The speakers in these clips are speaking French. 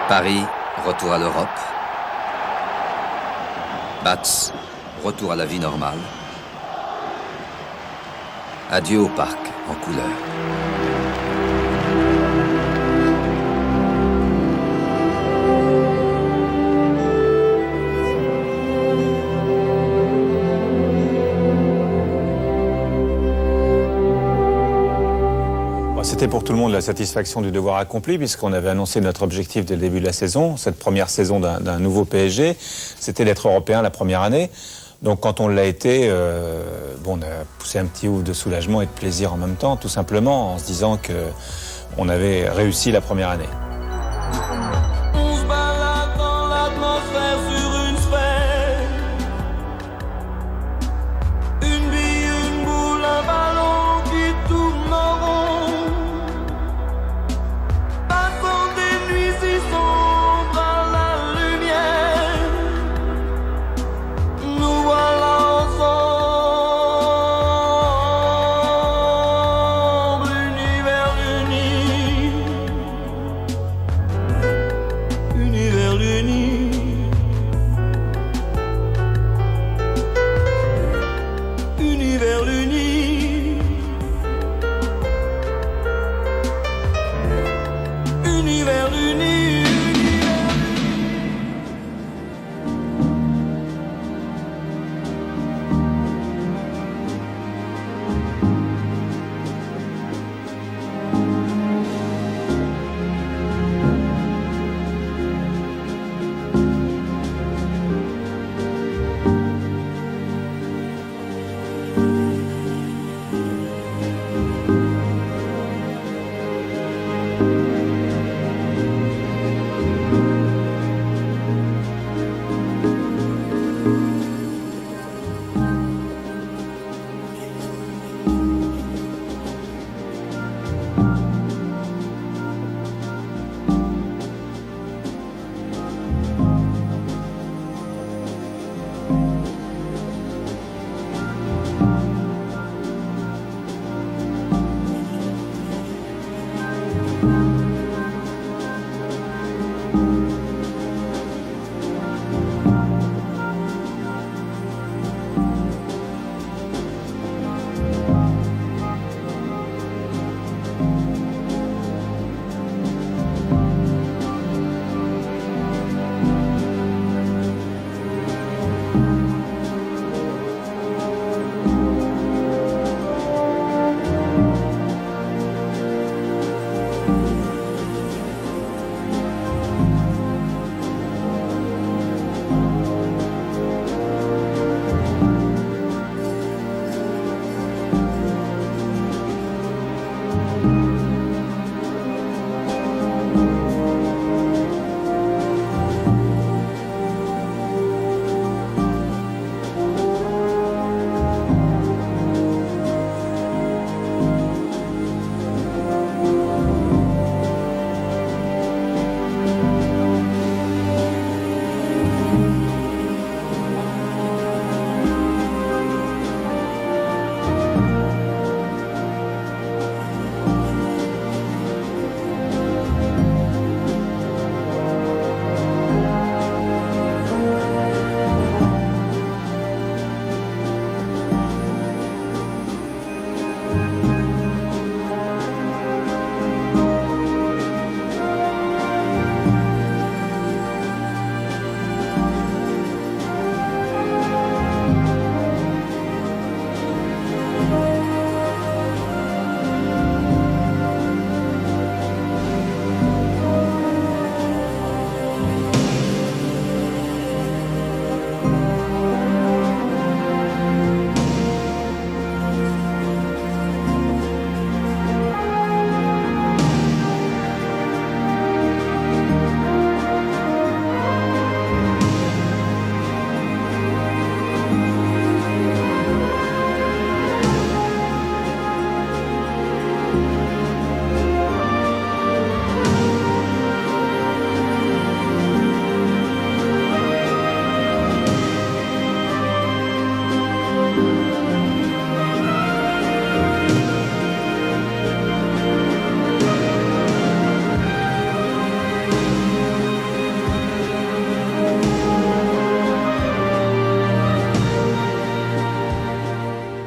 Paris, retour à l'Europe. Batz, retour à la vie normale. Adieu au parc en couleur. C'était pour tout le monde la satisfaction du devoir accompli, puisqu'on avait annoncé notre objectif dès le début de la saison, cette première saison d'un nouveau PSG, c'était d'être européen la première année. Donc quand on l'a été, on a poussé un petit ouf de soulagement et de plaisir en même temps, tout simplement, en se disant qu'on avait réussi la première année. On se balade dans l'atmosphère sur une sphère. Une bille, une boule, un ballon qui tourne en rond. Passant des nuits si sombres à la lumière. Nous voilà ensemble, univers uni. Univers uni. Univers uni. Univers uni.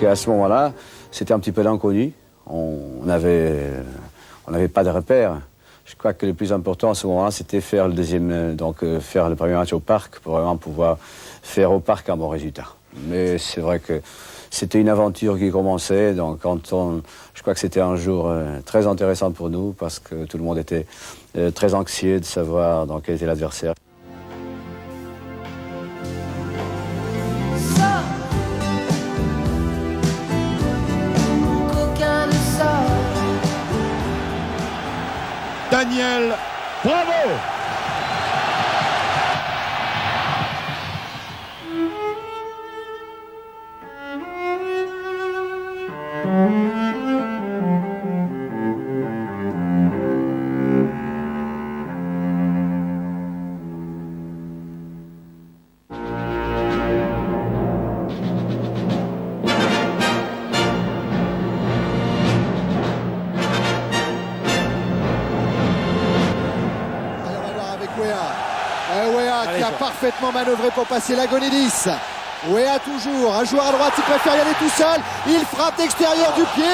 à ce moment-là, c'était un petit peu l'inconnu. On n'avait pas de repères. Je crois que le plus important à ce moment-là, c'était faire faire le premier match au parc pour vraiment pouvoir faire au parc un bon résultat. Mais c'est vrai que c'était une aventure qui commençait. Donc je crois que c'était un jour très intéressant pour nous parce que tout le monde était très anxieux de savoir dans quel était l'adversaire. Daniel, bravo! Qui a parfaitement manœuvré pour passer Lagonidis. Weah toujours, un joueur à droite, il préfère y aller tout seul. Il frappe d'extérieur du pied.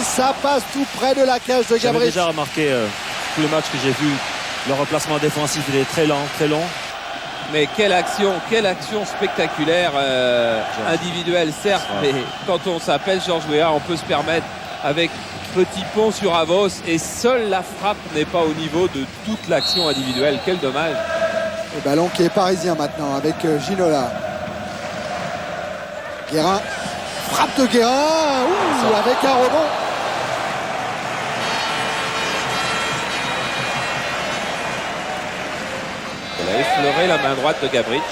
Ça passe tout près de la cage de Gabriel. J'avais déjà remarqué tout le match que j'ai vu. Le replacement défensif, il est très lent, très long. Mais quelle action spectaculaire, individuelle certes, mais quand on s'appelle Georges Weah, on peut se permettre avec petit pont sur Avos et seule la frappe n'est pas au niveau de toute l'action individuelle. Quel dommage. Le ballon qui est parisien maintenant avec Ginola. Guérin, frappe de Guérin, avec un rebond. Elle a effleuré la main droite de Gabriel.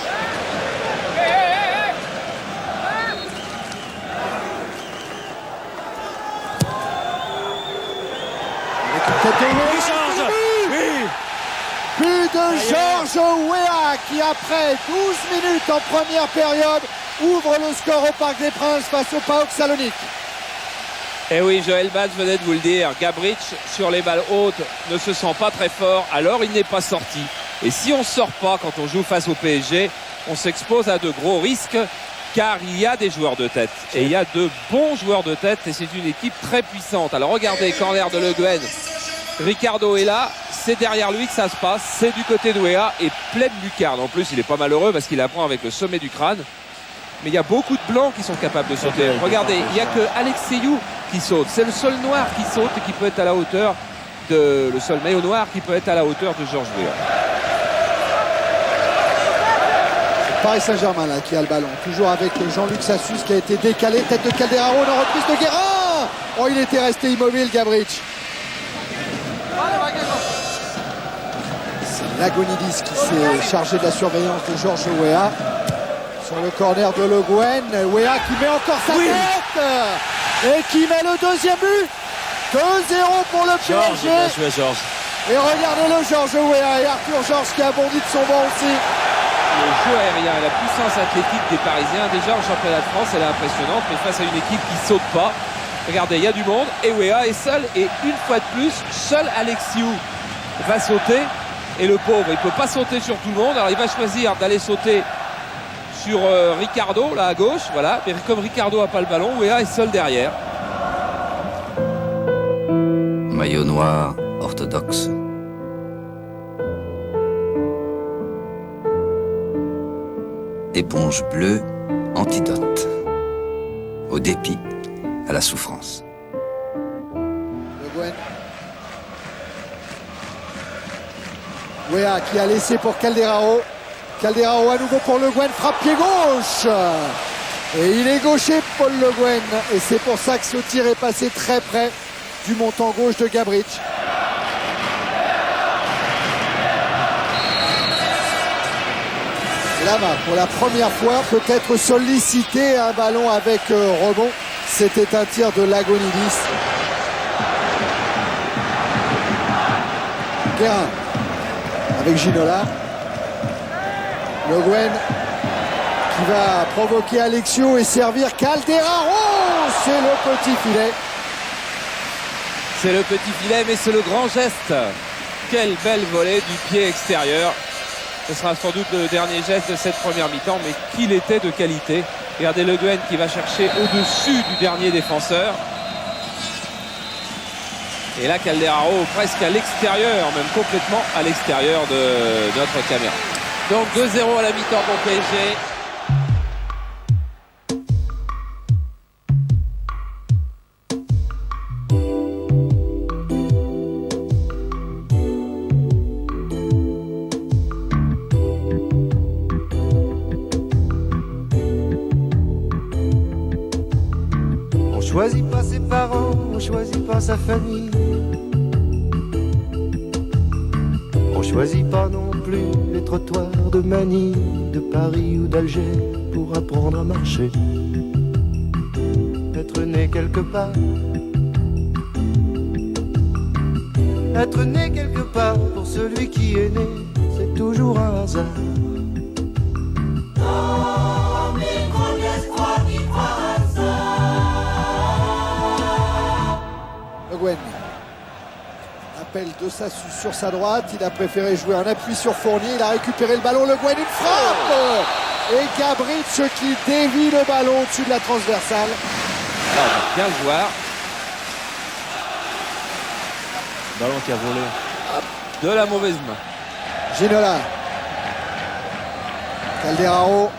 But de Georges Weah qui après 12 minutes en première période ouvre le score au Parc des Princes face au PAOK Salonique. Et oui, Joël Baz venait de vous le dire, Gabriel sur les balles hautes ne se sent pas très fort, alors il n'est pas sorti. Et si on ne sort pas quand on joue face au PSG, on s'expose à de gros risques car il y a des joueurs de tête. Et il y a de bons joueurs de tête et c'est une équipe très puissante. Alors regardez, corner de Le Guen. Ricardo est là, c'est derrière lui que ça se passe, c'est du côté de Weah et pleine lucarne. En plus, il est pas malheureux parce qu'il apprend avec le sommet du crâne. Mais il y a beaucoup de blancs qui sont capables de sauter. Regardez, il n'y a que Alexeyou qui saute. C'est le seul noir qui saute et qui peut être à la hauteur de... Le seul maillot noir qui peut être à la hauteur de Georges Weah. Paris Saint-Germain là qui a le ballon. Toujours avec Jean-Luc Sassus qui a été décalé. Tête de Calderaro dans reprise de Guérin. Oh, il était resté immobile, Gabriel. C'est Lagonidis qui s'est chargé de la surveillance de Georges Weah. Sur le corner de Le Guen. Weah qui met encore sa tête. Et qui met le deuxième but. 2-0 pour le PSG. Bien joué, Georges. Et regardez-le, Georges Weah et Arthur Georges qui a bondi de son banc aussi. Le jeu aérien et la puissance athlétique des Parisiens, déjà en championnat de France, elle est impressionnante, mais face à une équipe qui saute pas. Regardez, il y a du monde et Weah est seul et une fois de plus, seul Alexeyou va sauter et le pauvre, il peut pas sauter sur tout le monde. Alors il va choisir d'aller sauter sur Ricardo, là à gauche, voilà. Mais comme Ricardo a pas le ballon, Weah est seul derrière. Maillot noir orthodoxe. Éponge bleue, antidote. Au dépit, à la souffrance. Le Guen. Weah qui a laissé pour Calderaro. Calderaro à nouveau pour Le Guen, frappe pied gauche. Et il est gaucher, Paul Le Guen. Et c'est pour ça que ce tir est passé très près du montant gauche de Gabriel. Là-bas, pour la première fois, peut-être solliciter un ballon avec rebond. C'était un tir de Lagonidis. Guérin avec Ginola. Le Guen qui va provoquer Alexio et servir Calderaro. C'est le petit filet. C'est le petit filet, mais c'est le grand geste. Quelle belle volée du pied extérieur. Ce sera sans doute le dernier geste de cette première mi-temps, mais qu'il était de qualité. Regardez Le Guen qui va chercher au-dessus du dernier défenseur. Et là, Calderaro presque à l'extérieur, même complètement à l'extérieur de notre caméra. Donc 2-0 à la mi-temps pour PSG. On choisit pas ses parents, on choisit pas sa famille. On choisit pas non plus les trottoirs de Manille, de Paris ou d'Alger pour apprendre à marcher. Être né quelque part. Être né quelque part pour celui qui est né, c'est toujours un hasard. Le Guen appelle De Sassus sur sa droite. Il a préféré jouer en appui sur Fournier. Il a récupéré le ballon. Le Guen, une frappe et Gabric qui dévie le ballon au-dessus de la transversale. Là, on va bien le voir. Ballon qui a volé de la mauvaise main. Ginola. Calderaro.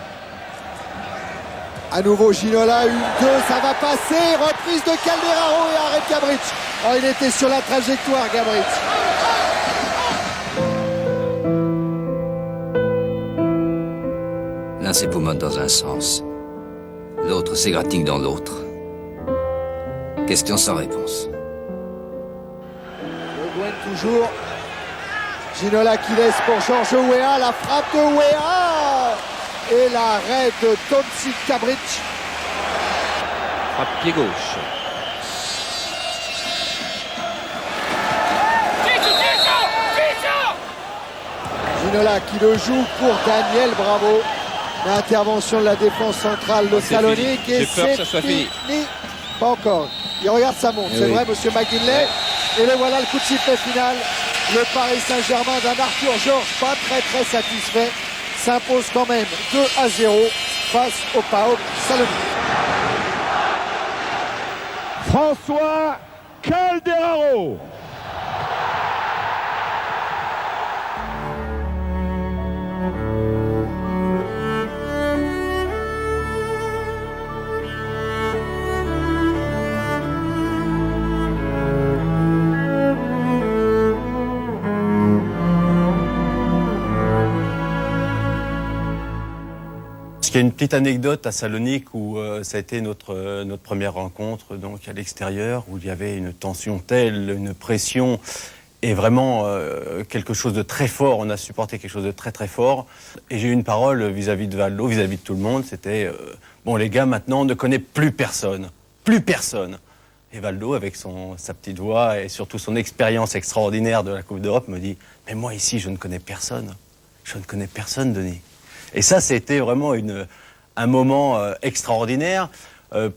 À nouveau Ginola, 1-2, ça va passer. Reprise de Calderaro et arrêt de Gabric. Oh, il était sur la trajectoire, Gabric. L'un s'époumonne dans un sens, l'autre s'égratigne dans l'autre. Question sans réponse. Le Guen toujours. Ginola qui laisse pour Georges Weah. La frappe de Weah. Et l'arrêt de Tomislav Gabric. Frappe pied gauche. Ginola qui le joue pour Daniel Bravo. L'intervention de la défense centrale de C'est Salonique. fini. J'ai peur que ça soit fini. Pas encore. Il regarde sa montre. C'est vrai, monsieur McGinley. Et le voilà le coup de sifflet final. Le Paris Saint-Germain d'un Arthur Georges pas très satisfait s'impose quand même 2-0 face au PAOK Salonique. François Calderaro. Il y a une petite anecdote à Salonique où ça a été notre première rencontre donc à l'extérieur, où il y avait une tension telle, une pression et vraiment quelque chose de très fort. On a supporté quelque chose de très fort. Et j'ai eu une parole vis-à-vis de Valdo, vis-à-vis de tout le monde. C'était bon les gars, maintenant on ne connaît plus personne. Et Valdo, avec sa petite voix et surtout son expérience extraordinaire de la Coupe d'Europe, me dit « Mais moi ici, je ne connais personne. Je ne connais personne, Denis. » Et ça, c'était vraiment un moment extraordinaire,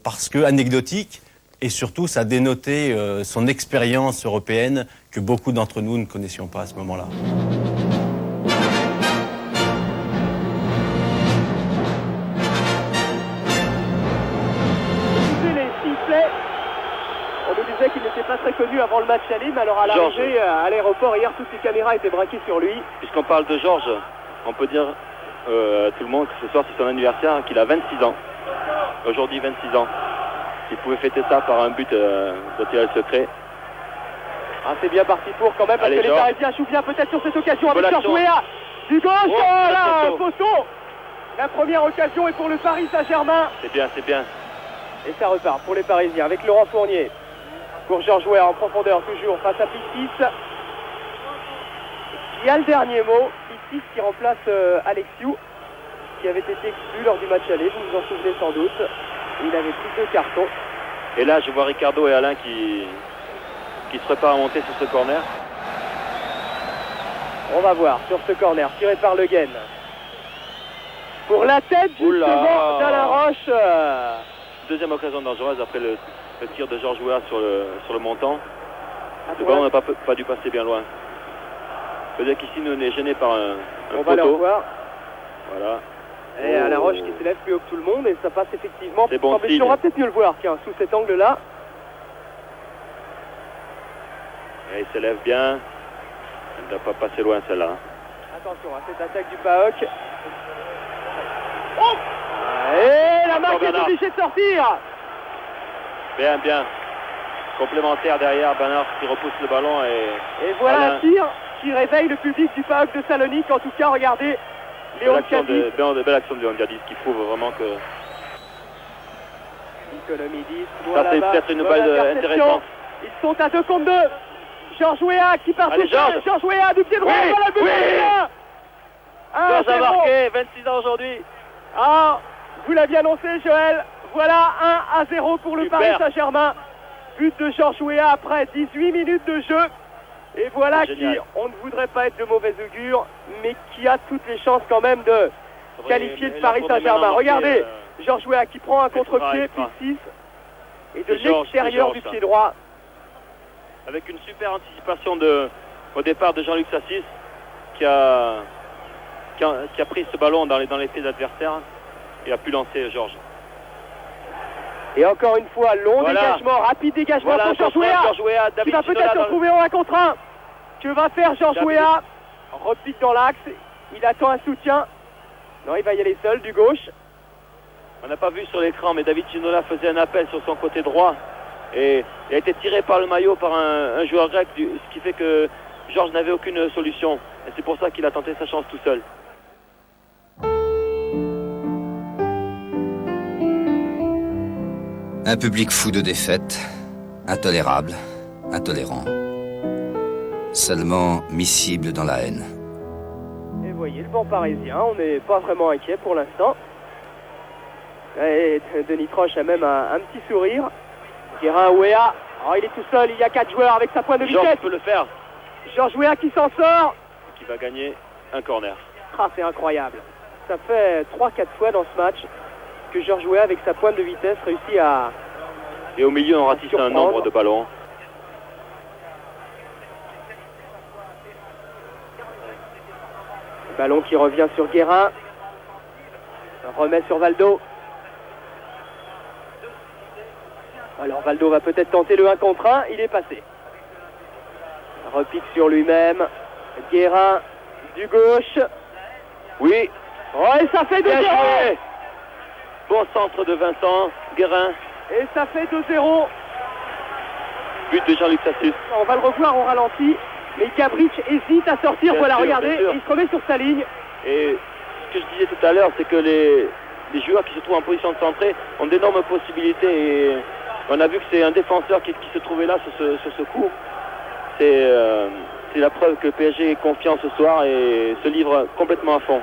parce que anecdotique, et surtout, ça dénotait son expérience européenne que beaucoup d'entre nous ne connaissions pas à ce moment-là. Les sifflets, on nous disait qu'il n'était pas très connu avant le match aller, mais alors à l'arrivée à l'aéroport hier, toutes les caméras étaient braquées sur lui. Puisqu'on parle de Georges, on peut dire à tout le monde que ce soir c'est son anniversaire, qu'il a 26 ans. Aujourd'hui 26 ans. Il pouvait fêter ça par un but de tirage secret. Ah, c'est bien parti pour quand même, parce Allez, que les Georges. Parisiens jouent bien peut-être sur cette occasion avec Bonne Georges action. Weah. Du gauche, Oh, là, poteau. poteau. La première occasion est pour le Paris Saint-Germain. C'est bien, c'est bien. Et ça repart pour les Parisiens avec Laurent Fournier. Pour Georges Weah en profondeur, toujours face à Pistis. Il y a le dernier mot, Pistis qui remplace Alexiou, qui avait été exclu lors du match aller, vous vous en souvenez sans doute. Il avait pris 2 cartons. Et là, je vois Ricardo et Alain qui se préparent à monter sur ce corner. On va voir sur ce corner, tiré par Le Guen. Pour la tête Oula. justement d'Alain Roche. Deuxième occasion dangereuse après le tir de Georges Weah sur le montant. À Le droite. ballon n'a pas dû passer bien loin. Peut-être qu'ici, nous on est gêné par un On va le poteau. revoir. Voilà. Et à la Roche qui s'élève plus haut que tout le monde et ça passe effectivement. C'est bon signe. On va peut-être mieux le voir, tiens, sous cet angle-là. Et il s'élève bien. Elle ne doit pas passer loin celle-là. Attention à cette attaque du PAOK. Et la marque est obligée de sortir. Bien, bien. Complémentaire derrière, Bernard qui repousse le ballon et voilà un tir qui réveille le public du PAOK de Salonique. En tout cas, regardez Léon Cadiz. Belle action de Léon Cadiz qui prouve vraiment que... Nicolomidis. Ça c'est peut-être une balle intéressante. Ils sont à 2 contre 2. Georges Weah qui part tout seul. Georges Weah du pied droit. Voilà le but. Georges a marqué, 26 ans aujourd'hui. Ah, vous l'aviez annoncé, Joël. Voilà 1-0 pour le Paris Saint-Germain. But de Georges Weah après 18 minutes de jeu. Et voilà qui, on ne voudrait pas être de mauvais augure, mais qui a toutes les chances quand même de qualifier le Paris Saint-Germain. Regardez, Georges Weah qui prend un contre-pied, puis 6. Et de l'extérieur du pied droit. Avec une super anticipation au départ de Jean-Luc Sassis, qui a pris ce ballon dans les pieds adversaires et a pu lancer Georges. Et encore une fois, long dégagement, rapide dégagement pour Georges Weah, qui va peut-être se retrouver en 1 contre 1. Que va faire Georges Weah? Repique dans l'axe, il attend un soutien. Non, il va y aller seul, du gauche. On n'a pas vu sur l'écran, mais David Ginola faisait un appel sur son côté droit. Et il a été tiré par le maillot par un joueur grec, ce qui fait que Georges n'avait aucune solution. Et c'est pour ça qu'il a tenté sa chance tout seul. Un public fou de défaite, intolérable, intolérant, seulement miscible dans la haine. Et voyez, le banc parisien, on n'est pas vraiment inquiet pour l'instant. Et Denis Troche a même un petit sourire. Guérin, Weah, oh, il est tout seul, il y a 4 joueurs avec sa pointe de vitesse. Georges peut le faire. Georges Weah qui s'en sort. Qui va gagner un corner. Ah, c'est incroyable. Ça fait 3-4 fois dans ce match que Georges Weah, avec sa pointe de vitesse, réussit à... Et au milieu, on ratisse un nombre de ballons. Ballon qui revient sur Guérin. Remet sur Valdo. Alors Valdo va peut-être tenter le 1 contre 1. Il est passé. Repique sur lui-même. Guérin du gauche. Oui. Oh, et ça fait 2-0. Bon centre de Vincent Guérin. Et ça fait 2-0. But de Jean-Luc Sassus. On va le revoir au ralenti. Mais Gabrich hésite à sortir. Voilà, regardez. Il se remet sur sa ligne. Et ce que je disais tout à l'heure, c'est que les joueurs qui se trouvent en position de centré ont d'énormes possibilités. Et on a vu que c'est un défenseur qui se trouvait là sur ce coup. C'est la preuve que le PSG est confiant ce soir et se livre complètement à fond.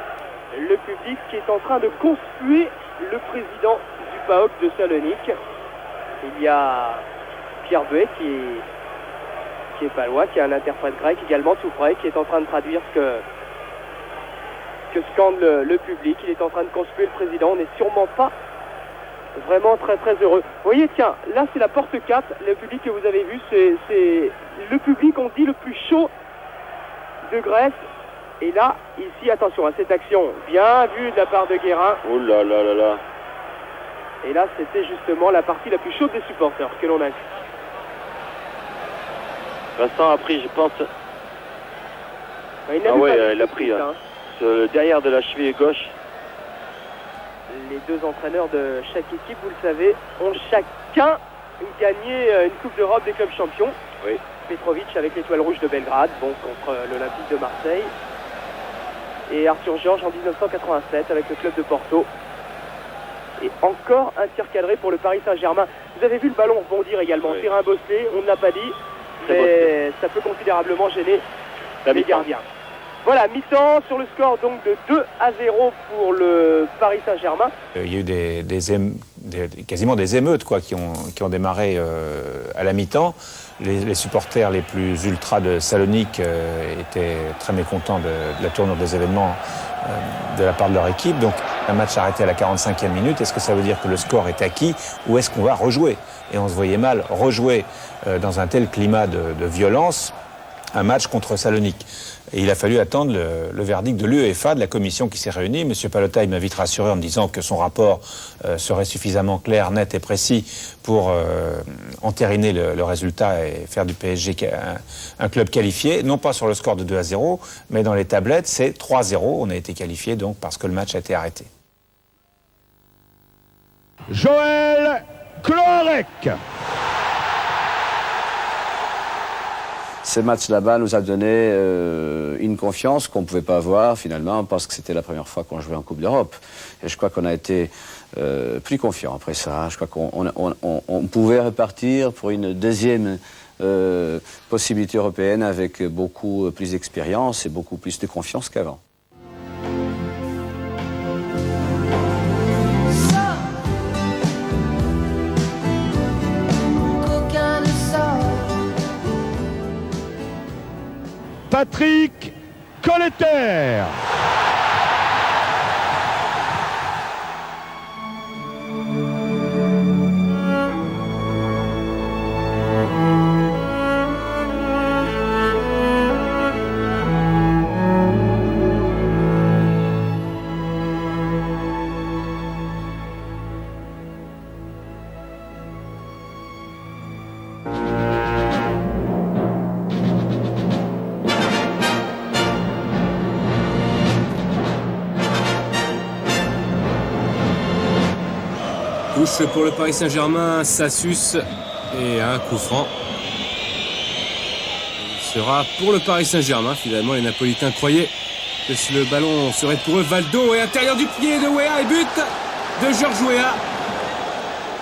Le public qui est en train de conspuer le président du PAOK de Salonique. Il y a Pierre Buet qui est palois, qui est un interprète grec également, Soufray, qui est en train de traduire ce que scande le public. Il est en train de conspuer le président. On n'est sûrement pas vraiment très très heureux. Vous voyez, tiens, là c'est la porte 4. Le public que vous avez vu, c'est le public, on dit, le plus chaud de Grèce. Et là, ici, attention à cette action bien vue de la part de Guérin. Oh là là là là. Et là, c'était justement la partie la plus chaude des supporters que l'on a vue. Vincent a pris, je pense... Il a pris derrière de la cheville gauche. Les deux entraîneurs de chaque équipe, vous le savez, ont chacun gagné une Coupe d'Europe des clubs champions. Oui. Petrovic avec l'Étoile Rouge de Belgrade, contre l'Olympique de Marseille. Et Arthur Georges en 1987 avec le club de Porto. Et encore un tir cadré pour le Paris Saint-Germain. Vous avez vu le ballon rebondir également. Oui. Terrain bosselé, on ne l'a pas dit, mais ça peut considérablement gêner les gardiens. Voilà, mi-temps sur le score donc de 2-0 pour le Paris Saint-Germain. Il y a eu quasiment des émeutes qui ont démarré à la mi-temps. Les supporters les plus ultras de Salonique étaient très mécontents de la tournure des événements de la part de leur équipe. Donc un match arrêté à la 45e minute, est-ce que ça veut dire que le score est acquis ou est-ce qu'on va rejouer? Et on se voyait mal rejouer dans un tel climat de violence. un match contre Salonique. Et il a fallu attendre le verdict de l'UEFA, de la commission qui s'est réunie. Monsieur Pallotta, il m'a vite rassuré en me disant que son rapport serait suffisamment clair, net et précis pour entériner le résultat et faire du PSG un club qualifié, non pas sur le score de 2-0, mais dans les tablettes, c'est 3-0. On a été qualifié donc parce que le match a été arrêté. Joël Clohorec. Ce match là-bas nous a donné une confiance qu'on ne pouvait pas avoir finalement parce que c'était la première fois qu'on jouait en Coupe d'Europe. Et je crois qu'on a été plus confiants après ça. Je crois qu'on pouvait repartir pour une deuxième possibilité européenne avec beaucoup plus d'expérience et beaucoup plus de confiance qu'avant. Patrick Colletter. Touche pour le Paris Saint-Germain, Sassus et un coup franc. Il sera pour le Paris Saint-Germain. Finalement, les Napolitains croyaient que le ballon serait pour eux. Valdo et intérieur du pied de Weah et but de Georges Weah.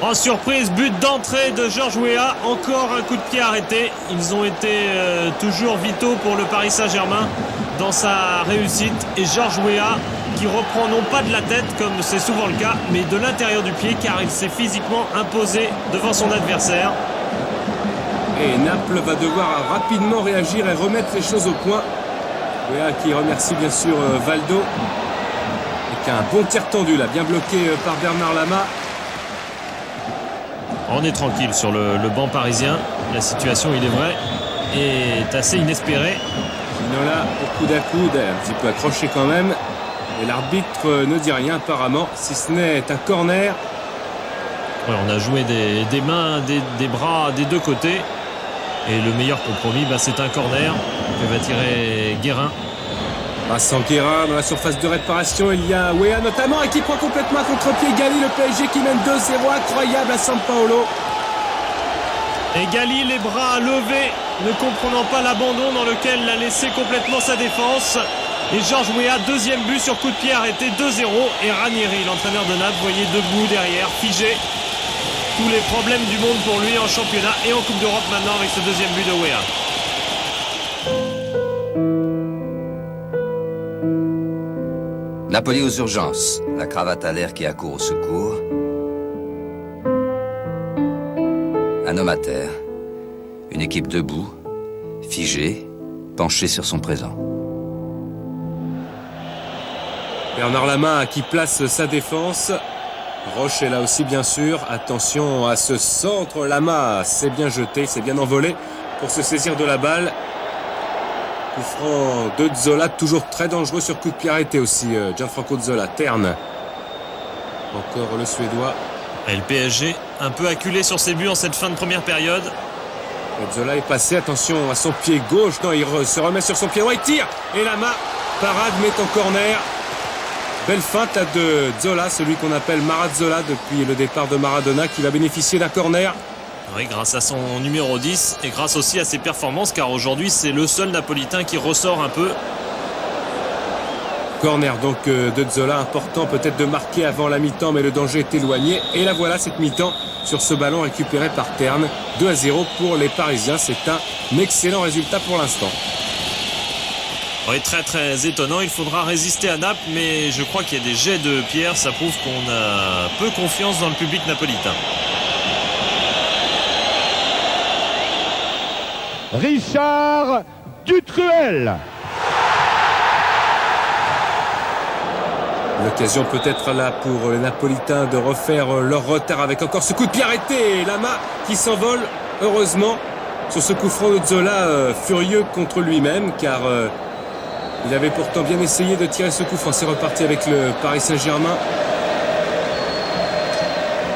En surprise, but d'entrée de Georges Weah. Encore un coup de pied arrêté. Ils ont été toujours vitaux pour le Paris Saint-Germain dans sa réussite. Et Georges Weah qui reprend non pas de la tête comme c'est souvent le cas, mais de l'intérieur du pied car il s'est physiquement imposé devant son adversaire. Et Naples va devoir rapidement réagir et remettre les choses au point. Weah qui remercie bien sûr Valdo. Avec un bon tir tendu là, bien bloqué par Bernard Lama. On est tranquille sur le banc parisien. La situation, il est vrai, est assez inespérée. Ginola au coude à coude, un petit peu accroché quand même. Et l'arbitre ne dit rien apparemment, si ce n'est un corner. Ouais, on a joué des mains, des bras des deux côtés. Et le meilleur compromis, c'est un corner que va tirer Guérin. Sans Guérin dans la surface de réparation, il y a Weah notamment et qui prend complètement à contre-pied Gali, le PSG qui mène 2-0, incroyable à San Paolo. Et Gali, les bras levés, ne comprenant pas l'abandon dans lequel l'a laissé complètement sa défense. Et Georges Weah, deuxième but sur coup de pied arrêté, 2-0. Et Ranieri, l'entraîneur de Naples, voyez debout derrière, figé. Tous les problèmes du monde pour lui en championnat et en Coupe d'Europe maintenant avec ce deuxième but de Weah. Napoli aux urgences. La cravate à l'air qui accourt au secours. Un homme à terre. Une équipe debout, figée, penchée sur son présent. Bernard Lama qui place sa défense. Roche est là aussi bien sûr. Attention à ce centre. Lama s'est bien jeté, s'est bien envolé pour se saisir de la balle. Coup franc de Zola, toujours très dangereux sur coup de pied arrêté aussi. Gianfranco Zola, terne. Encore le Suédois. Et le PSG un peu acculé sur ses buts en cette fin de première période. Zola est passé, attention à son pied gauche. Non, il se remet sur son pied droit, il tire. Et Lama, parade, met en corner. Belle feinte là de Zola, celui qu'on appelle Maradzola depuis le départ de Maradona, qui va bénéficier d'un corner. Oui, grâce à son numéro 10 et grâce aussi à ses performances, car aujourd'hui c'est le seul Napolitain qui ressort un peu. Corner donc de Zola, important peut-être de marquer avant la mi-temps, mais le danger est éloigné. Et la voilà cette mi-temps sur ce ballon récupéré par Terne. 2-0 pour les Parisiens, c'est un excellent résultat pour l'instant. Oui, très très étonnant, il faudra résister à Naples, mais je crois qu'il y a des jets de pierre, ça prouve qu'on a peu confiance dans le public napolitain. Richard Dutruel. L'occasion peut-être là pour les Napolitains de refaire leur retard avec encore ce coup de pied arrêté. Lama qui s'envole, heureusement. sur ce coup franc de Zola, furieux contre lui-même, car il avait pourtant bien essayé de tirer ce coup franc. C'est reparti avec le Paris Saint-Germain.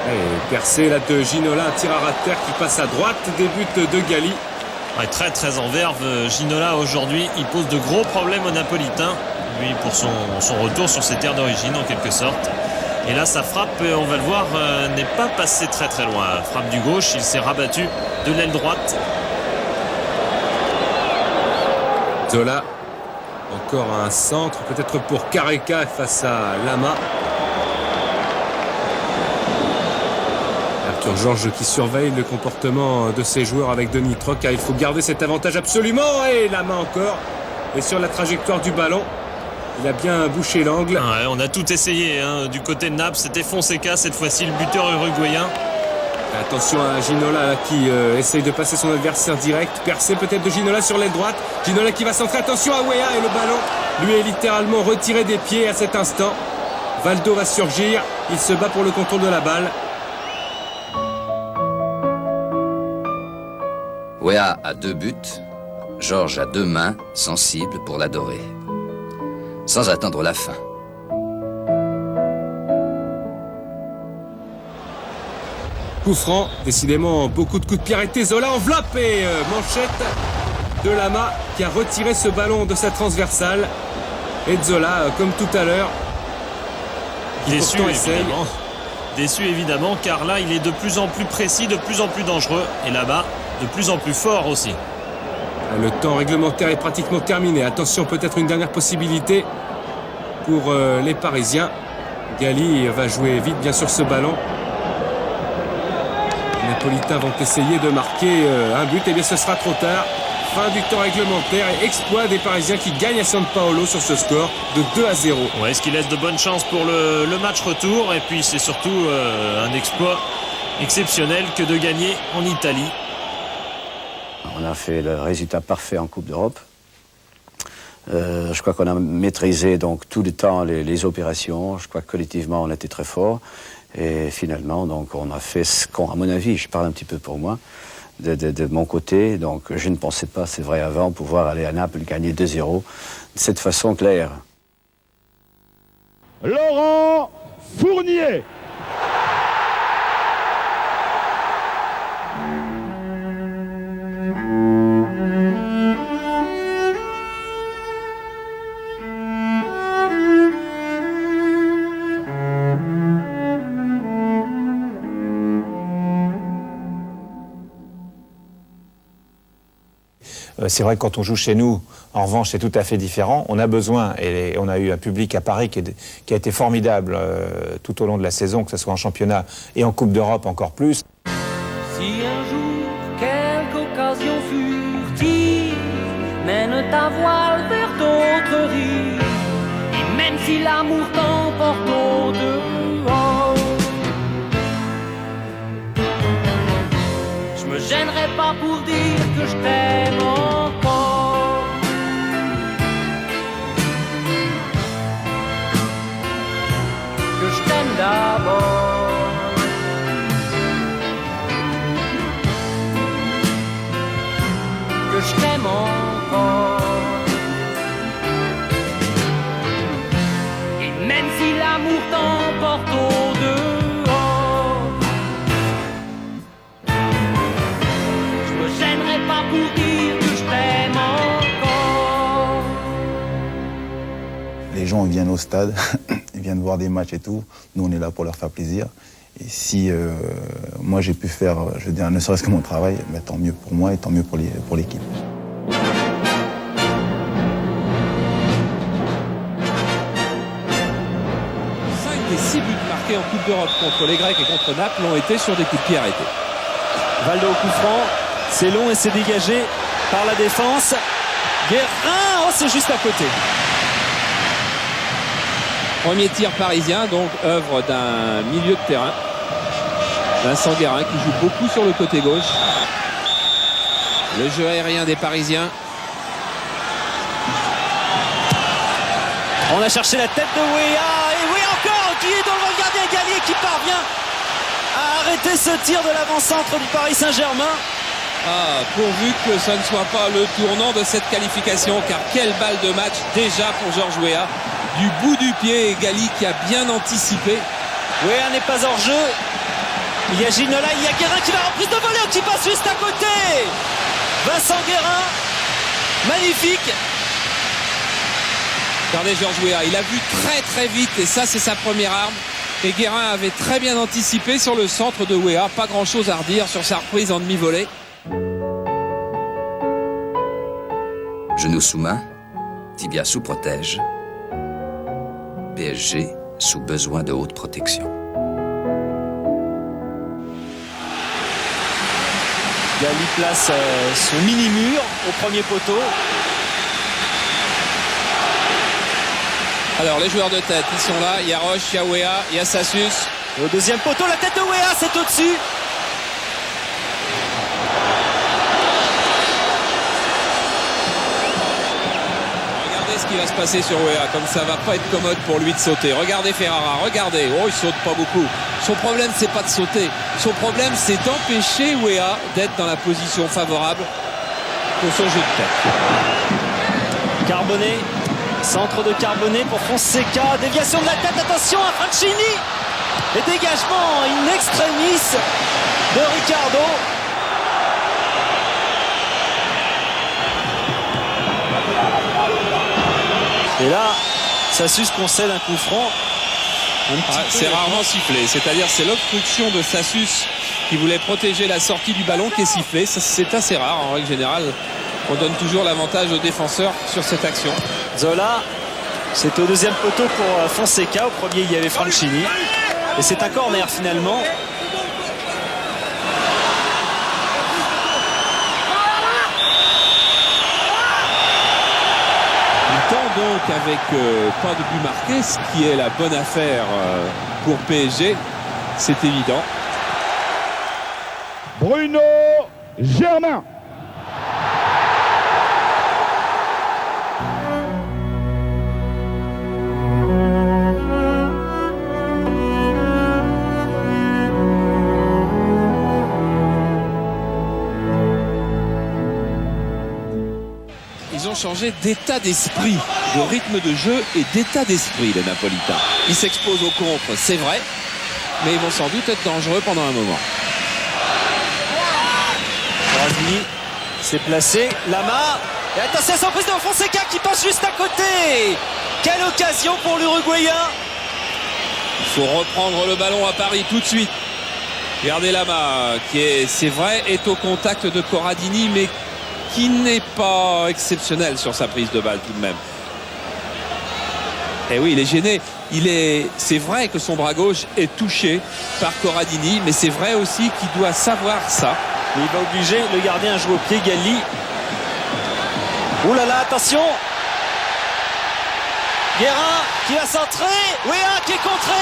Et percé là de Ginola, un tir à terre qui passe à droite, début de Gali. Ouais, très très en verve, Ginola aujourd'hui, il pose de gros problèmes aux Napolitains, lui pour son retour sur ses terres d'origine en quelque sorte. Et là sa frappe, on va le voir, n'est pas passée très très loin. Frappe du gauche, il s'est rabattu de l'aile droite. Zola, encore un centre, peut-être pour Careca face à Lama. Arthur Georges qui surveille le comportement de ses joueurs avec Denis Troc, car il faut garder cet avantage absolument. Et Lama encore. Et sur la trajectoire du ballon, il a bien bouché l'angle. Ouais, on a tout essayé hein. Du côté de Naples, c'était Fonseca cette fois-ci, le buteur uruguayen. Attention à Ginola qui essaye de passer son adversaire direct. Percé peut-être de Ginola sur l'aile droite. Ginola qui va centrer. Attention à Weah, et le ballon lui est littéralement retiré des pieds à cet instant. Valdo va surgir. Il se bat pour le contrôle de la balle. Weah a 2 buts. Georges a 2 mains sensibles pour l'adorer. Sans attendre la fin. Coup franc, décidément beaucoup de coups de pied arrêtés. Zola enveloppe et manchette de Lama qui a retiré ce ballon de sa transversale. Et Zola, comme tout à l'heure, Déçu évidemment, car là il est de plus en plus précis, de plus en plus dangereux. Et là-bas, de plus en plus fort aussi. Le temps réglementaire est pratiquement terminé. Attention, peut-être une dernière possibilité pour les Parisiens. Gali va jouer vite bien sûr ce ballon. Les Napolitains vont essayer de marquer un but. Et bien ce sera trop tard. Fin du temps réglementaire et exploit des Parisiens qui gagnent à San Paolo sur ce score de 2-0. Ouais, ce qui laisse de bonnes chances pour le match retour. Et puis c'est surtout un exploit exceptionnel que de gagner en Italie. On a fait le résultat parfait en Coupe d'Europe. Je crois qu'on a maîtrisé donc tout le temps les opérations. Je crois que collectivement on était très fort. Et finalement, donc, on a fait ce qu'on, à mon avis, je parle un petit peu pour moi, de mon côté. Donc je ne pensais pas, c'est vrai avant, pouvoir aller à Naples gagner 2-0 de cette façon claire. Laurent Fournier. C'est vrai que quand on joue chez nous, en revanche, c'est tout à fait différent. On a besoin, et on a eu un public à Paris qui a été formidable tout au long de la saison, que ce soit en championnat et en Coupe d'Europe encore plus. Si un jour, quelque occasion furtive mène ta voile vers d'autres rives, et même si l'amour t'emporte au-dehors, je me gênerai pas pour dire que je t'aime encore. Que je t'aime d'abord. Que je t'aime encore. Et même si l'amour t'emporte au-dehors, pas pour dire que je t'aime encore. Les gens viennent au stade, ils viennent voir des matchs et tout. Nous, on est là pour leur faire plaisir. Et si moi, j'ai pu faire, je veux dire, ne serait-ce que mon travail, bah, tant mieux pour moi et tant mieux pour l'équipe. 5 des 6 buts marqués en Coupe d'Europe contre les Grecs et contre Naples ont été sur des coups de pied arrêtés. Valdo au coup franc. C'est long et c'est dégagé par la défense. Guérin, oh c'est juste à côté. Premier tir parisien, donc œuvre d'un milieu de terrain. Vincent Guérin qui joue beaucoup sur le côté gauche. Le jeu aérien des Parisiens. On a cherché la tête de Weah. Et Weah encore qui est dans le gardien Gallier qui parvient à arrêter ce tir de l'avant-centre du Paris Saint-Germain. Ah, pourvu que ça ne soit pas le tournant de cette qualification, car quelle balle de match déjà pour Georges Weah. Du bout du pied, Gali qui a bien anticipé. Weah n'est pas hors jeu. Il y a Ginola, il y a Guérin qui va reprise de volée, qui passe juste à côté. Vincent Guérin, magnifique. Regardez Georges Weah, il a vu très très vite et ça c'est sa première arme. Et Guérin avait très bien anticipé sur le centre de Weah. Pas grand chose à redire sur sa reprise en demi-volée. Genou sous main, tibia sous protège. PSG sous besoin de haute protection. Gali place son mini-mur au premier poteau. Alors les joueurs de tête, ils sont là. Il y a Roche, il y a Weah, il y a Sassus. Au deuxième poteau, la tête de Weah, c'est au-dessus. Regardez ce qui va se passer sur Weah, comme ça va pas être commode pour lui de sauter. Regardez Ferrara, regardez. Oh, il saute pas beaucoup. Son problème, c'est pas de sauter. Son problème, c'est d'empêcher Weah d'être dans la position favorable pour son jeu de tête. Carbonnet, centre de Carbonnet pour Fonseca. Déviation de la tête, attention à Franchini. Et dégagement in extremis de Ricardo. Et là, Sassus concède un coup franc. C'est rarement sifflé, c'est-à-dire c'est l'obstruction de Sassus qui voulait protéger la sortie du ballon qui est sifflée. C'est assez rare en règle générale. On donne toujours l'avantage aux défenseurs sur cette action. Zola, c'est au deuxième poteau pour Fonseca. Au premier, il y avait Franchini. Et c'est un corner finalement. Donc avec pas de but marqué, ce qui est la bonne affaire pour PSG, c'est évident. Bruno Germain. Ils ont changé d'état d'esprit, de rythme de jeu et d'état d'esprit, les Napolitains. Ils s'exposent au contre, c'est vrai, mais ils vont sans doute être dangereux pendant un moment. Coradini s'est placé, Lama. Et attention à la surprise de Fonseca qui passe juste à côté. Quelle occasion pour l'Uruguayen. Il faut reprendre le ballon à Paris tout de suite. Regardez Lama, qui est, c'est vrai, est au contact de Corradini, mais qui n'est pas exceptionnel sur sa prise de balle tout de même. Et oui, il est gêné. C'est vrai que son bras gauche est touché par Corradini, mais c'est vrai aussi qu'il doit savoir ça. Mais il va obliger le gardien à jouer au pied, Gali. Ouh là là, attention. Guérin qui va centrer. Weah qui est contré.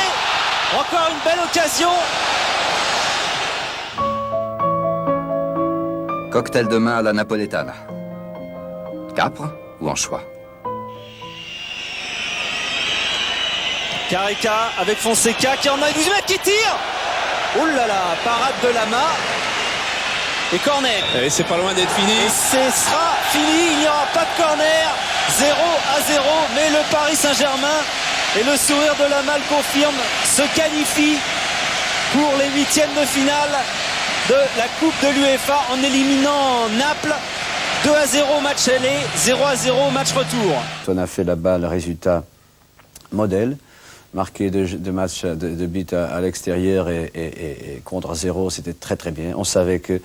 Encore une belle occasion. Cocktail de main à la napoletana. Capre ou anchois? Carica avec Fonseca qui en a 12 mètres qui tire. Oh là là, parade de Lama. Et corner. Et c'est pas loin d'être fini. Et ce sera fini, il n'y aura pas de corner. 0-0, mais le Paris Saint-Germain et le sourire de Lama le confirme, se qualifie pour les huitièmes de finale de la Coupe de l'UEFA en éliminant Naples. 2-0 match aller, 0-0 match retour. On a fait là-bas le résultat modèle, marqué de buts à l'extérieur et contre 0, c'était très très bien. On savait que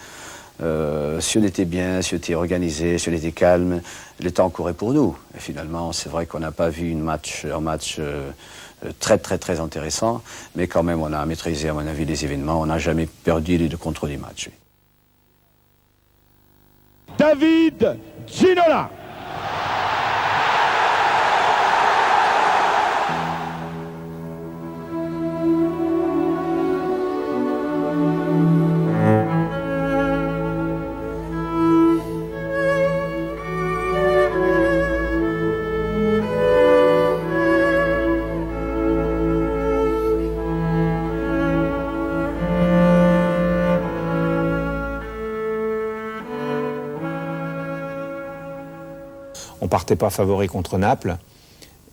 si on était bien, si on était organisé, si on était calme, le temps courait pour nous. Et finalement, c'est vrai qu'on n'a pas vu un match très très très intéressant, mais quand même on a maîtrisé à mon avis les événements, on n'a jamais perdu le contrôle du match. David Ginola. partait pas favori contre Naples.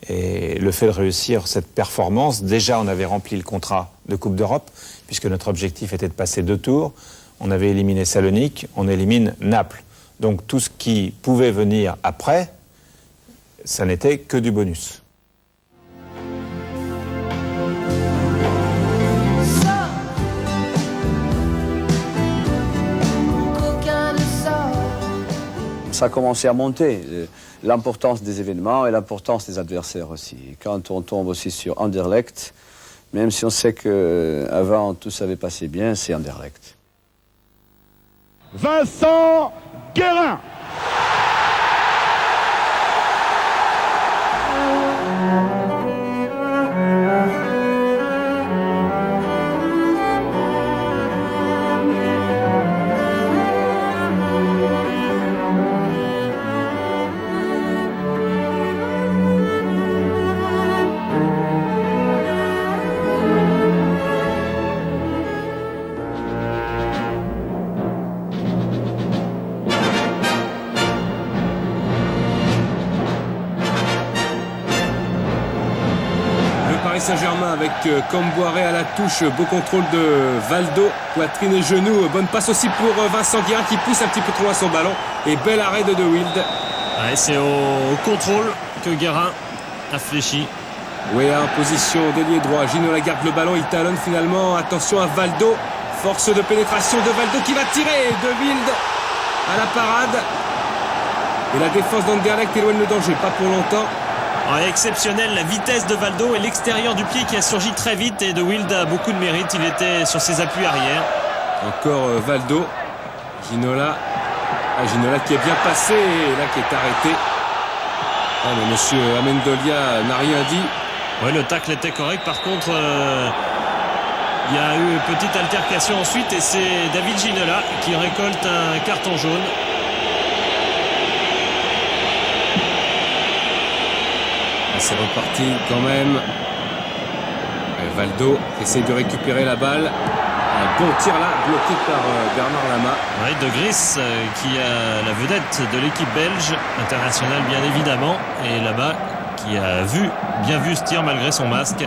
Et le fait de réussir cette performance, déjà on avait rempli le contrat de Coupe d'Europe, puisque notre objectif était de passer 2 tours. On avait éliminé Salonique, on élimine Naples. Donc tout ce qui pouvait venir après, ça n'était que du bonus. Ça a commencé à monter, l'importance des événements et l'importance des adversaires aussi. Quand on tombe aussi sur Anderlecht, même si on sait qu'avant tout s'avait passé bien, c'est Anderlecht. Vincent Guérin. Saint-Germain avec Comboiré à la touche, beau contrôle de Valdo, poitrine et genou, bonne passe aussi pour Vincent Guérin qui pousse un petit peu trop loin son ballon et bel arrêt de Wild. Ouais, c'est au contrôle que Guérin a fléchi. Oui, en position d'ailier droit, Ginola garde le ballon, il talonne finalement, attention à Valdo, force de pénétration de Valdo qui va tirer de Wild à la parade et la défense d'Anderlecht éloigne le danger, pas pour longtemps. Exceptionnel la vitesse de Valdo et l'extérieur du pied qui a surgi très vite, et De Wild a beaucoup de mérite, il était sur ses appuis arrière. Encore Valdo, Ginola qui est bien passé et là qui est arrêté. Ah, mais monsieur Amendolia n'a rien dit. Oui, le tacle était correct, par contre il y a eu une petite altercation ensuite et c'est David Ginola qui récolte un carton jaune. C'est reparti quand même. Et Valdo essaye de récupérer la balle. Un bon tir là, bloqué par Bernard Lama. Oui, De Gris qui a la vedette de l'équipe belge, internationale bien évidemment. Et là-bas, qui a bien vu ce tir malgré son masque.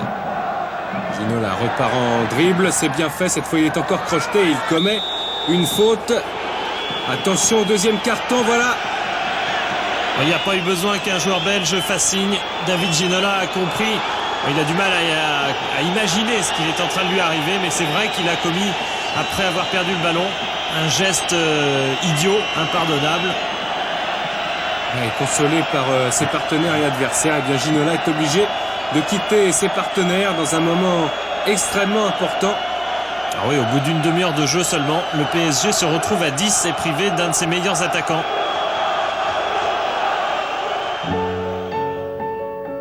Ginola repart en dribble, c'est bien fait. Cette fois, il est encore crocheté. Il commet une faute. Attention au deuxième carton, voilà. Il n'y a pas eu besoin qu'un joueur belge fasse signe. David Ginola a compris. Il a du mal à imaginer ce qu'il est en train de lui arriver, mais c'est vrai qu'il a commis, après avoir perdu le ballon, un geste idiot, impardonnable. Et consolé par ses partenaires et adversaires, et bien Ginola est obligé de quitter ses partenaires dans un moment extrêmement important. Ah oui, au bout d'une demi-heure de jeu seulement, le PSG se retrouve à 10 et privé d'un de ses meilleurs attaquants.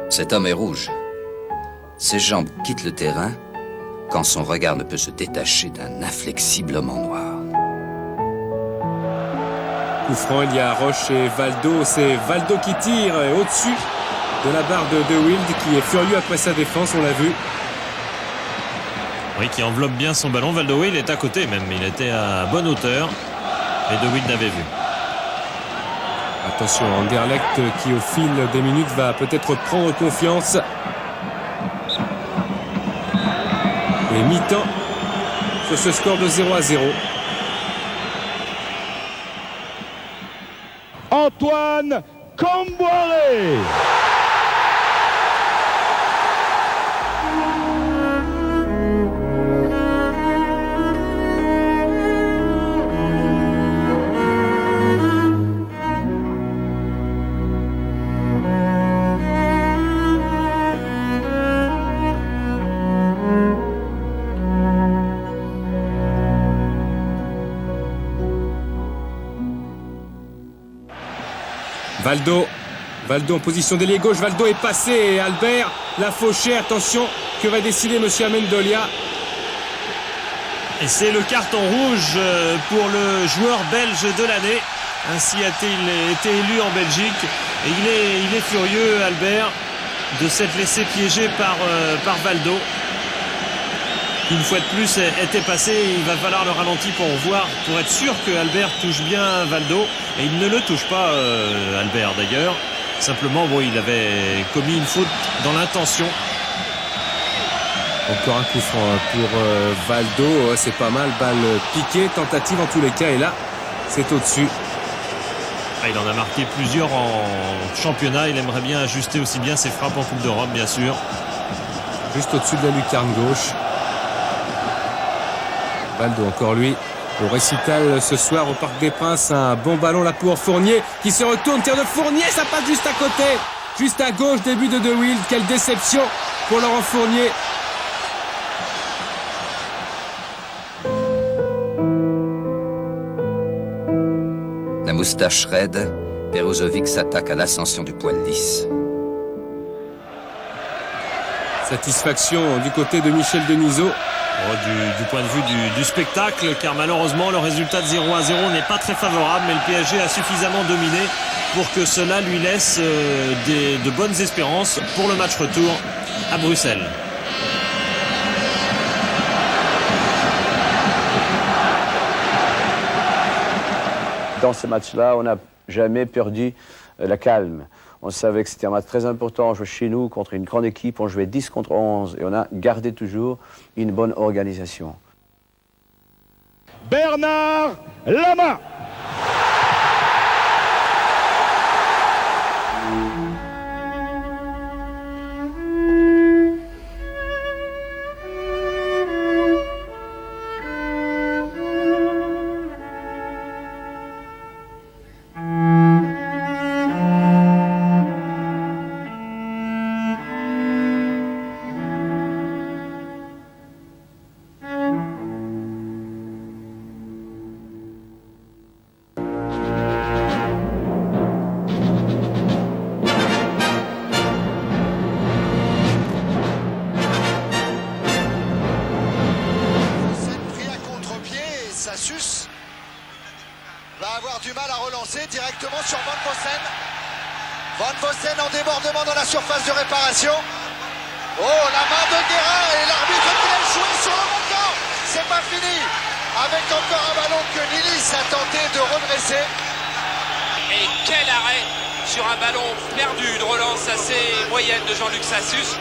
Cet homme est rouge. Ses jambes quittent le terrain quand son regard ne peut se détacher d'un inflexible homme en noir. Coup franc, il y a Roche et Valdo. C'est Valdo qui tire au-dessus de la barre de Wild qui est furieux après sa défense, on l'a vu. Oui, qui enveloppe bien son ballon. Valdo, il est à côté même. Il était à bonne hauteur. Et De Wild l'avait vu. Attention, Anderlecht qui au fil des minutes va peut-être prendre confiance. Et mi-temps sur ce score de 0-0. Antoine Comboiré. Valdo en position d'ailier gauche, Valdo est passé et Albert l'a fauché. Attention, que va décider monsieur Amendolia? Et c'est le carton rouge pour le joueur belge de l'année. Ainsi a-t-il été élu en Belgique. Et il est furieux, Albert, de s'être laissé piéger par Valdo. Une fois de plus était passé. Il va falloir le ralenti pour voir, pour être sûr que Albert touche bien Valdo. Et il ne le touche pas, Albert d'ailleurs. Simplement, bon, il avait commis une faute dans l'intention. Encore un coup franc pour Valdo. C'est pas mal. Balle piquée. Tentative en tous les cas. Et là, c'est au-dessus. Il en a marqué plusieurs en championnat. Il aimerait bien ajuster aussi bien ses frappes en Coupe d'Europe, bien sûr. Juste au-dessus de la lucarne gauche. Valdo, encore lui, au récital ce soir au Parc des Princes. Un bon ballon là pour Fournier qui se retourne. Tir de Fournier, ça passe juste à côté. Juste à gauche, début de De Wild. Quelle déception pour Laurent Fournier. La moustache raide, Peruzovic s'attaque à l'ascension du poil lisse. Satisfaction du côté de Michel Denisot. Du point de vue du spectacle, car malheureusement le résultat de 0-0 n'est pas très favorable, mais le PSG a suffisamment dominé pour que cela lui laisse de bonnes espérances pour le match retour à Bruxelles. Dans ce match-là, on n'a jamais perdu la calme. On savait que c'était un match très important. On jouait chez nous contre une grande équipe. On jouait 10 contre 11 et on a gardé toujours une bonne organisation. Bernard Lama. Va avoir du mal à relancer directement sur Van Vossen. Van Vossen en débordement dans la surface de réparation. Oh, la main de Guérin et l'arbitre qui l'a joué sur le montant. C'est pas fini. Avec encore un ballon que Nilis a tenté de redresser. Et quel arrêt sur un ballon perdu. Une relance assez moyenne de Jean-Luc Sassus.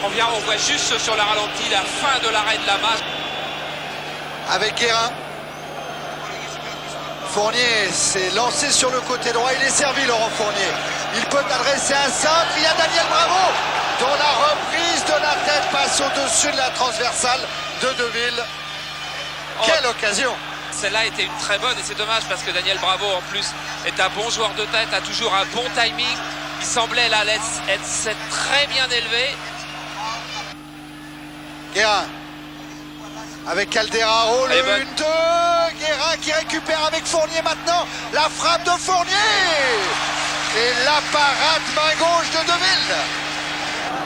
On voit juste sur la ralenti la fin de l'arrêt de Lama. Avec Guérin. Fournier s'est lancé sur le côté droit, il est servi Laurent Fournier. Il peut adresser un centre, il y a Daniel Bravo dont la reprise de la tête passe au-dessus de la transversale de Deville. Quelle occasion! Celle-là était une très bonne et c'est dommage parce que Daniel Bravo en plus est un bon joueur de tête, a toujours un bon timing. Il semblait là être très bien élevé. Guérin avec Calderaro, le 1-2, Guérin qui récupère avec Fournier maintenant, la frappe de Fournier et la parade main gauche de Deville.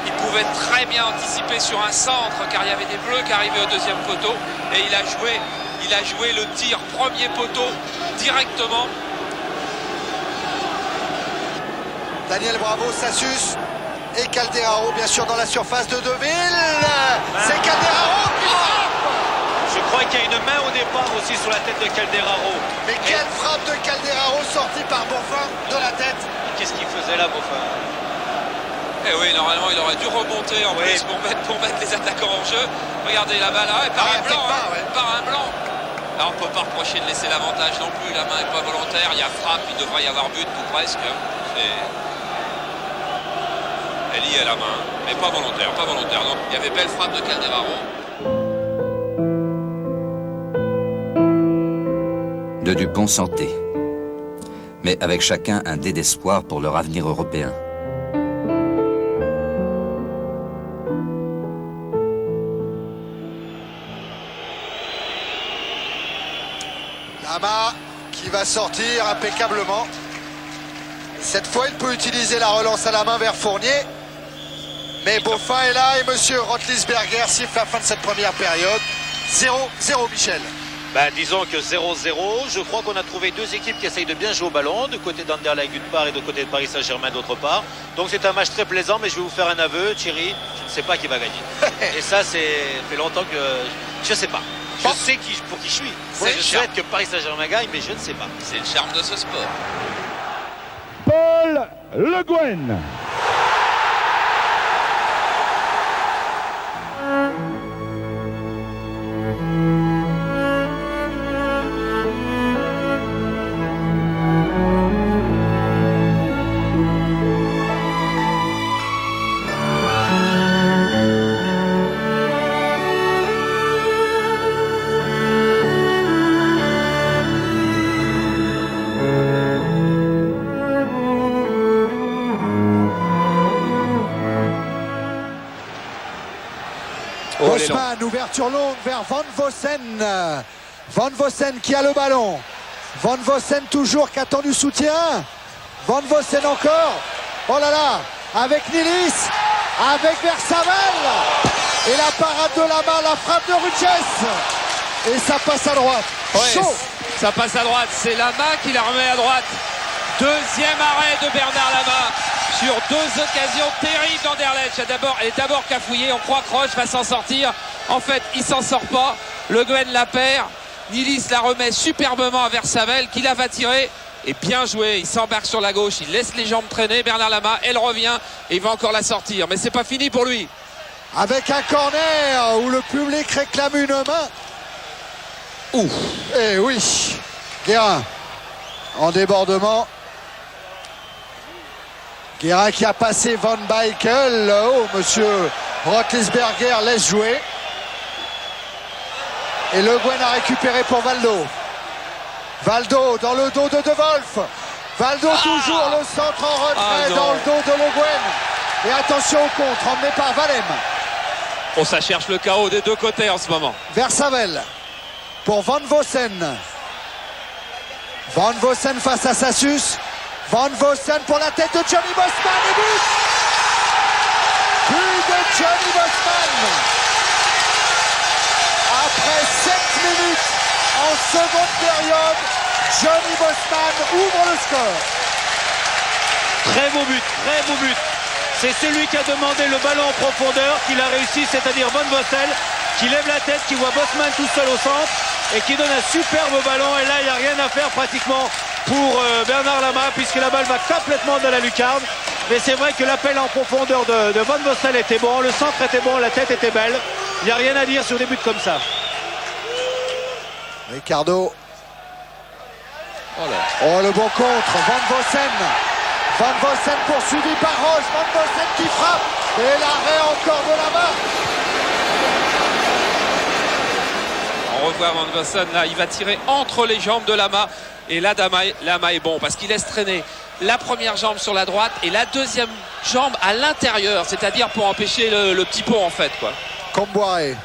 Il pouvait très bien anticiper sur un centre car il y avait des bleus qui arrivaient au deuxième poteau et il a joué le tir premier poteau directement. Daniel Bravo, Sassus et Calderaro bien sûr dans la surface de Deville. C'est Calderaro qui frappe. Je crois qu'il y a une main au départ aussi sur la tête de Calderaro. Mais quelle frappe de Calderaro sortie par Boffin de la tête. Qu'est-ce qu'il faisait là, Boffin? Eh oui, normalement il aurait dû remonter en plus pour mettre les attaquants en jeu. Regardez la balle là, par un blanc. Par un blanc. Là on ne peut pas reprocher de laisser l'avantage non plus. La main n'est pas volontaire. Il y a frappe, il devrait y avoir but ou presque. Elle y est la main, mais pas volontaire, non. Il y avait belle frappe de Calderaro. De Dupont santé, mais avec chacun un dé d'espoir pour leur avenir européen. Lama qui va sortir impeccablement. Cette fois, il peut utiliser la relance à la main vers Fournier. Mais Boffin est là et monsieur Rotlisberger siffle la fin de cette première période. 0-0, Michel. Disons que 0-0, je crois qu'on a trouvé deux équipes qui essayent de bien jouer au ballon, du côté d'Anderlecht d'une part et du côté de Paris Saint-Germain d'autre part. Donc c'est un match très plaisant, mais je vais vous faire un aveu, Thierry, je ne sais pas qui va gagner. Et ça, fait longtemps que je ne sais pas. Je sais pour qui je suis. Je souhaite que Paris Saint-Germain gagne, mais je ne sais pas. C'est le charme de ce sport. Paul Le Guen. Bosman, ouverture longue vers Van Vossen. Van Vossen qui a le ballon. Van Vossen toujours qui attend du soutien. Van Vossen encore. Oh là là, avec Nilis, avec Versavel. Et la parade de Lama, la frappe de Ruches. Et ça passe à droite. Ouais, Chaud. ça passe à droite. C'est Lama qui la remet à droite. Deuxième arrêt de Bernard Lama sur deux occasions terribles d'Anderlecht. Elle est d'abord cafouillée. On croit que Roche va s'en sortir. En fait, il s'en sort pas. Le Guen la perd. Nilis la remet superbement à Versavel qui la va tirer. Et bien joué. Il s'embarque sur la gauche. Il laisse les jambes traîner. Bernard Lama, elle revient et il va encore la sortir. Mais c'est pas fini pour lui. Avec un corner où le public réclame une main. Ouf. Eh oui. Guérin en débordement. Guérin qui a passé Van Buykel. Oh, monsieur Roethlisberger laisse jouer. Et Le Guen a récupéré pour Valdo. Valdo dans le dos de De Wolf. Valdo toujours le centre en retrait dans le dos de Le Guen. Et attention au contre emmené par Valem. Oh, ça cherche le chaos des deux côtés en ce moment. Versavel pour Van Vossen. Van Vossen face à Sassus. Van Vossen pour la tête de Johnny Bosman et but. But de Johnny Bosman. Après 7 minutes en seconde période, Johnny Bosman ouvre le score. Très beau but. C'est celui qui a demandé le ballon en profondeur, qu'il a réussi, c'est-à-dire Van Vossen, qui lève la tête, qui voit Bosman tout seul au centre et qui donne un superbe ballon. Et là, il n'y a rien à faire pratiquement pour Bernard Lama, puisque la balle va complètement dans la lucarne. Mais c'est vrai que l'appel en profondeur de Van Vossen était bon, le centre était bon, la tête était belle. Il n'y a rien à dire sur des buts comme ça. Ricardo. Oh, le bon contre, Van Vossen. Van Vossen poursuivi par Roche. Van Vossen qui frappe. Et l'arrêt encore de Lama. On revoit Van Vossen là, il va tirer entre les jambes de Lama. Et là, Lama est bon parce qu'il laisse traîner la première jambe sur la droite et la deuxième jambe à l'intérieur, c'est-à-dire pour empêcher le petit pont en fait, quoi. Comboiré.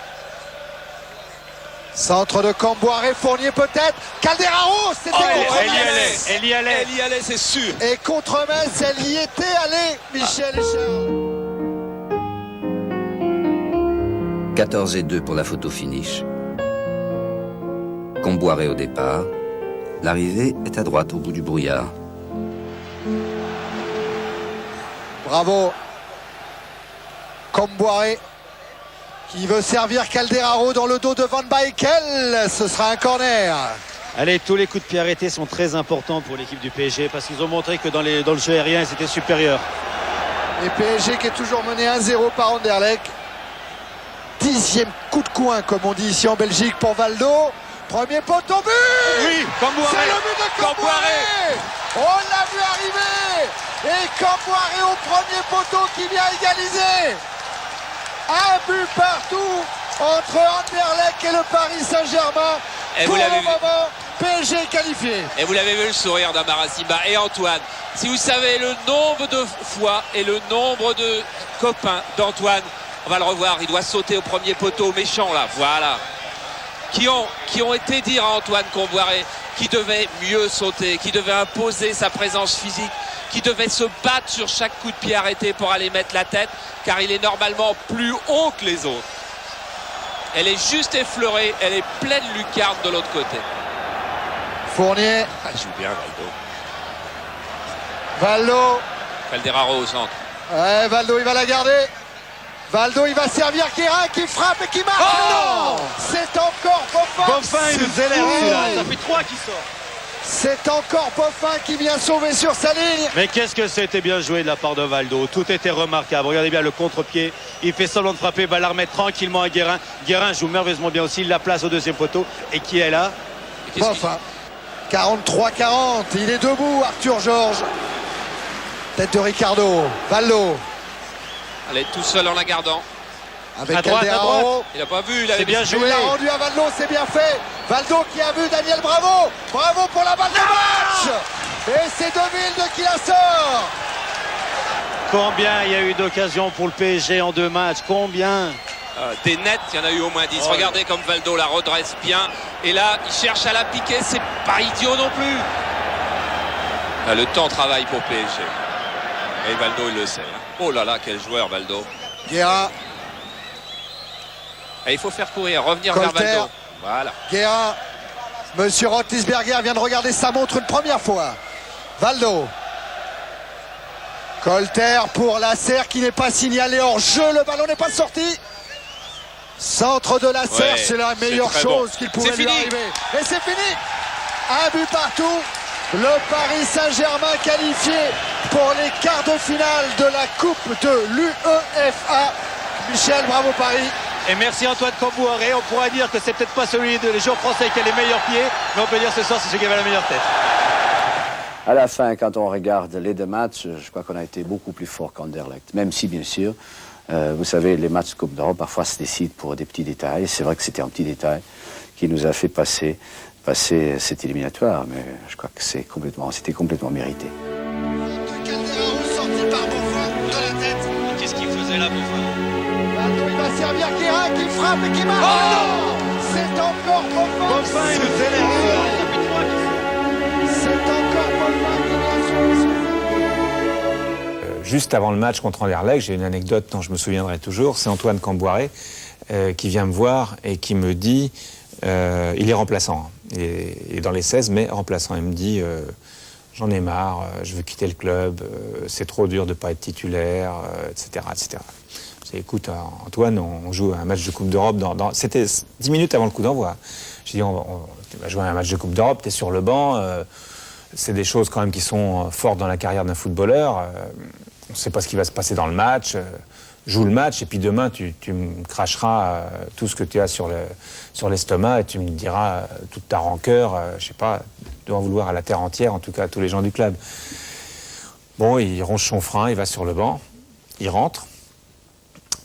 Centre de Comboiré, Fournier peut-être. Calderaro, c'était contre-Metz. Elle y allait, c'est sûr. Et contre Metz, elle y était allée, Michel et Charles. 14-2 pour la photo finish. Comboiré au départ. L'arrivée est à droite au bout du brouillard. Bravo. Comboiré qui veut servir Calderaro dans le dos de Van Buykel. Ce sera un corner. Allez, tous les coups de pied arrêtés sont très importants pour l'équipe du PSG parce qu'ils ont montré que dans le jeu aérien, ils étaient supérieurs. Et PSG qui est toujours mené 1-0 par Anderlecht. 10e coup de coin, comme on dit ici en Belgique, pour Valdo. Premier poteau but. Oui, Comboiré. C'est le but de Comboiré. On l'a vu arriver. Et Comboiré au premier poteau qui vient égaliser. Un but partout entre Anderlecht et le Paris Saint-Germain. Et pour vous l'avez le vu. moment, PSG est qualifié. Et vous l'avez vu le sourire d'Amara Simba et Antoine. Si vous savez le nombre de fois et le nombre de copains d'Antoine, on va le revoir, il doit sauter au premier poteau méchant là, voilà. Qui ont été dire à Antoine Comboiré qui devait mieux sauter, qui devait imposer sa présence physique, qui devait se battre sur chaque coup de pied arrêté pour aller mettre la tête, car il est normalement plus haut que les autres. Elle est juste effleurée, elle est pleine lucarne de l'autre côté. Fournier. Ah, il joue bien, Valdo. Valdo. Calderaro au centre. Ouais, Valdo, il va la garder. Valdo, il va servir Guérin qui frappe et qui marque. Oh non, c'est encore Boffin. Boffin, il nous élève celui-là. Ça fait 3 qui sort. C'est encore Poffin qui vient sauver sur sa ligne. Mais qu'est-ce que c'était bien joué de la part de Valdo. Tout était remarquable. Regardez bien le contre-pied. Il fait semblant de frapper, va la remettre tranquillement à Guérin. Guérin joue merveilleusement bien aussi. Il la place au deuxième poteau. Et qui est là? Poffin. 43-40. Il est debout, Arthur Georges. Tête de Ricardo. Valdo. Allez, tout seul en la gardant. Avec à droite. Il n'a pas vu, il avait bien joué. Il a rendu à Valdo, c'est bien fait. Valdo qui a vu Daniel Bravo. Bravo pour la balle de match. Et c'est De Wilde qui la sort. Combien il y a eu d'occasions pour le PSG en 2 matchs? Combien? Des nets, il y en a eu au moins 10. Regardez comme Valdo la redresse bien. Et là, il cherche à la piquer. C'est pas idiot non plus. Là, le temps travaille pour PSG. Et Valdo, il le sait. Oh là là, quel joueur, Valdo. Guérin. Et il faut faire courir, revenir vers Valdo. Voilà. Guérin. Monsieur Roethlisberger vient de regarder sa montre une première fois. Valdo. Colter pour Lasserre qui n'est pas signalé hors jeu. Le ballon n'est pas sorti. Centre de Lasserre, Ouais, c'est la meilleure chose qu'il pouvait lui arriver. Et c'est fini. Un but partout. Le Paris Saint-Germain qualifié pour les quarts de finale de la Coupe de l'UEFA. Michel, bravo Paris. Et merci Antoine Kombouaré. On pourrait dire que c'est peut-être pas celui des joueurs français qui a les meilleurs pieds, mais on peut dire ce soir c'est celui qui avait la meilleure tête. À la fin, quand on regarde les 2 matchs, je crois qu'on a été beaucoup plus fort qu'Anderlecht. Même si, bien sûr, vous savez, les matchs de Coupe d'Europe, parfois se décident pour des petits détails. C'est vrai que c'était un petit détail qui nous a fait passer cette éliminatoire, mais je crois que c'était complètement mérité. Qu'est-ce qu'il faisait là, Poffin? Il va servir Guérin qui frappe et qui marque. Oh, c'est encore Poffin. Poffin, il nous énerve. C'est encore Poffin qui vient sur Juste avant le match contre Anderlecht, j'ai une anecdote dont je me souviendrai toujours. C'est Antoine Kombouaré qui vient me voir et qui me dit, il est remplaçant, il est dans les 16, mais remplaçant. Il me dit, j'en ai marre, je veux quitter le club, c'est trop dur de ne pas être titulaire, etc., etc. Je dis, écoute, Antoine, on joue un match de Coupe d'Europe. C'était 10 minutes avant le coup d'envoi. Je dis, on va jouer un match de Coupe d'Europe, tu es sur le banc. C'est des choses quand même qui sont fortes dans la carrière d'un footballeur. On ne sait pas ce qui va se passer dans le match. Joue le match et puis demain, tu me cracheras tout ce que tu as sur l'estomac et tu me diras toute ta rancœur, je ne sais pas, de en vouloir à la terre entière, en tout cas à tous les gens du club. Bon, il ronge son frein, il va sur le banc, il rentre,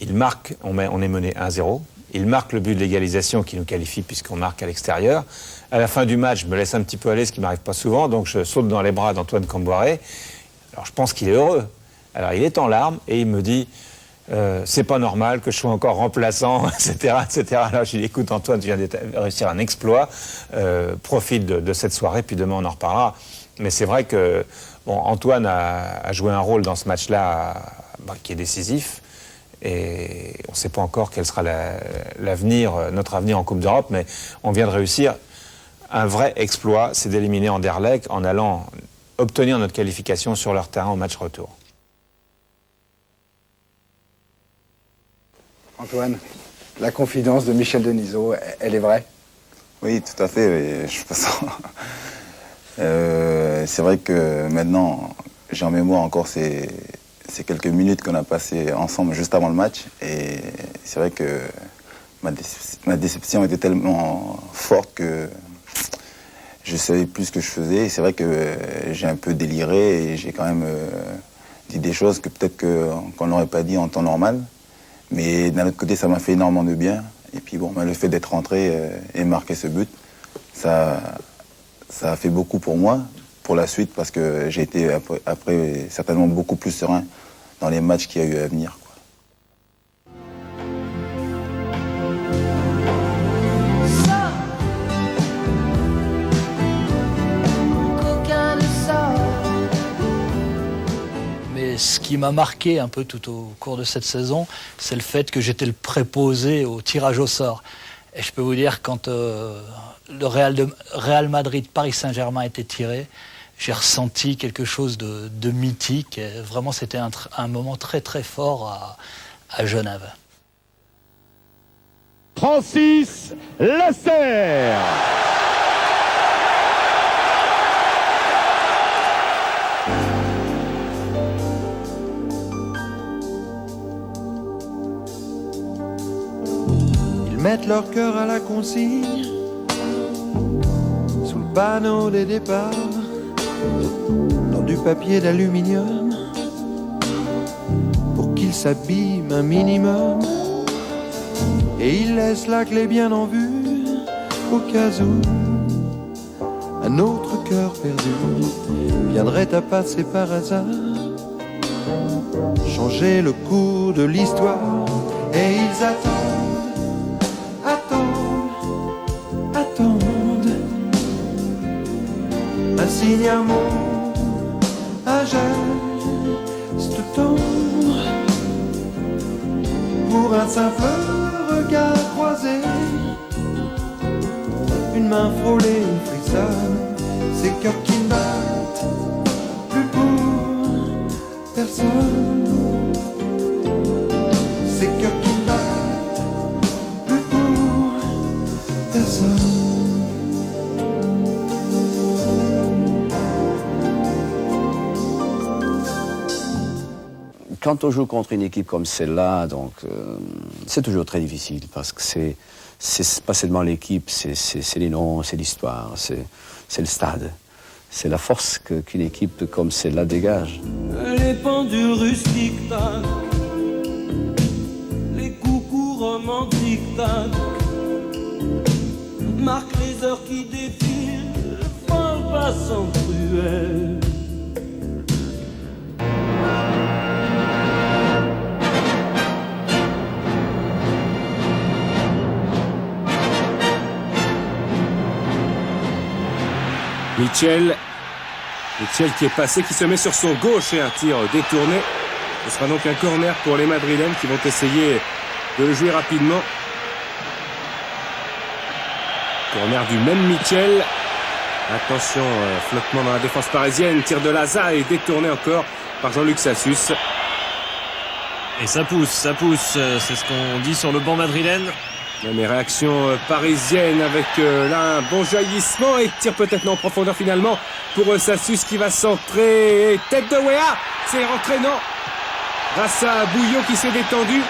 il marque, on est mené 1-0. Il marque le but de l'égalisation qui nous qualifie puisqu'on marque à l'extérieur. À la fin du match, je me laisse un petit peu aller, ce qui ne m'arrive pas souvent, donc je saute dans les bras d'Antoine Kombouaré. Alors je pense qu'il est heureux. Alors il est en larmes et il me dit c'est pas normal que je sois encore remplaçant, etc., etc. Alors je lui dis écoute Antoine, tu viens de réussir un exploit, profite de cette soirée, puis demain on en reparlera. Mais c'est vrai que bon, Antoine a joué un rôle dans ce match-là qui est décisif. Et on ne sait pas encore quel sera notre avenir en Coupe d'Europe, mais on vient de réussir un vrai exploit, c'est d'éliminer Anderlecht en allant obtenir notre qualification sur leur terrain au match retour. Antoine, la confidence de Michel Denisot, elle est vraie? Oui, tout à fait. Je pense. C'est vrai que maintenant, j'ai en mémoire encore ces quelques minutes qu'on a passées ensemble juste avant le match. Et c'est vrai que ma déception était tellement forte que je savais plus ce que je faisais. Et c'est vrai que j'ai un peu déliré et j'ai quand même dit des choses que peut-être qu'on n'aurait pas dit en temps normal. Mais d'un autre côté, ça m'a fait énormément de bien. Et puis bon, le fait d'être rentré et marquer ce but, ça a fait beaucoup pour moi, pour la suite, parce que j'ai été après certainement beaucoup plus serein dans les matchs qu'il y a eu à venir. Mais ce qui m'a marqué un peu tout au cours de cette saison, c'est le fait que j'étais le préposé au tirage au sort. Et je peux vous dire, quand le Real Madrid, Paris Saint-Germain était tiré, j'ai ressenti quelque chose de mythique. Et vraiment, c'était un moment très très fort à Genève. Francis Lasserre. mettent leur cœur à la consigne sous le panneau des départs dans du papier d'aluminium pour qu'ils s'abîment un minimum et ils laissent la clé bien en vue au cas où un autre cœur perdu viendrait à passer par hasard, changer le cours de l'histoire. Et ils attendent, attendent, attendent un signe, un mot, un geste tendre pour un simple regard croisé, une main frôlée frissonne, ces cœurs qui ne battent plus pour personne, ces cœurs qui ne battent plus pour personne. Quand on joue contre une équipe comme celle-là, donc c'est toujours très difficile parce que c'est pas seulement l'équipe, c'est les noms, c'est l'histoire, c'est le stade, c'est la force qu'une équipe comme celle-là dégage. Les pendules rustiques, tac, les coucous romantiques, tac, marquent les heures qui défilent, font passant cruel. Mitchell qui est passé, qui se met sur son gauche et un tir détourné. Ce sera donc un corner pour les Madrilènes qui vont essayer de le jouer rapidement. Corner du même Mitchell. Attention, flottement dans la défense parisienne. Tir de Laza et détourné encore par Jean-Luc Sassus. Et ça pousse, c'est ce qu'on dit sur le banc madrilène. Mais réaction parisienne avec là un bon jaillissement et tire peut-être en profondeur finalement pour Sassus qui va centrer. Tête de Weah, c'est rentré, non, grâce à Bouillot qui s'est détendu.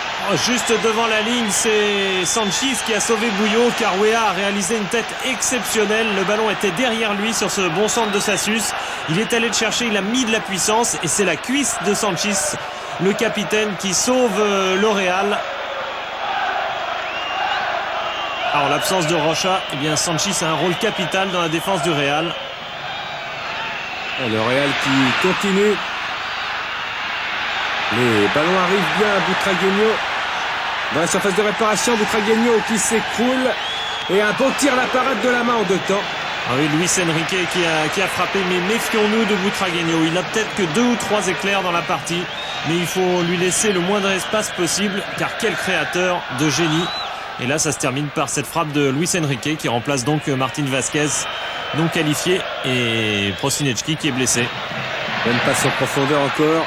Juste devant la ligne, c'est Sanchis qui a sauvé Bouillot car Weah a réalisé une tête exceptionnelle. Le ballon était derrière lui sur ce bon centre de Sassus. Il est allé le chercher, il a mis de la puissance et c'est la cuisse de Sanchis, le capitaine, qui sauve le Real. Alors, en l'absence de Rocha, eh bien Sanchis a un rôle capital dans la défense du Real. Le Real qui continue. Les ballons arrivent bien à Butragueño. Dans la surface de réparation, Butragueño qui s'écroule. Et un bon tir à la parade de la main en deux temps. Ah oui, Luis Enrique qui a frappé, mais méfions-nous de Butragueño. Il n'a peut-être que 2 ou 3 éclairs dans la partie. Mais il faut lui laisser le moindre espace possible, car quel créateur de génie. Et là, ça se termine par cette frappe de Luis Enrique qui remplace donc Martín Vázquez, non qualifié, et Prosinecki qui est blessé. Même passe en profondeur encore.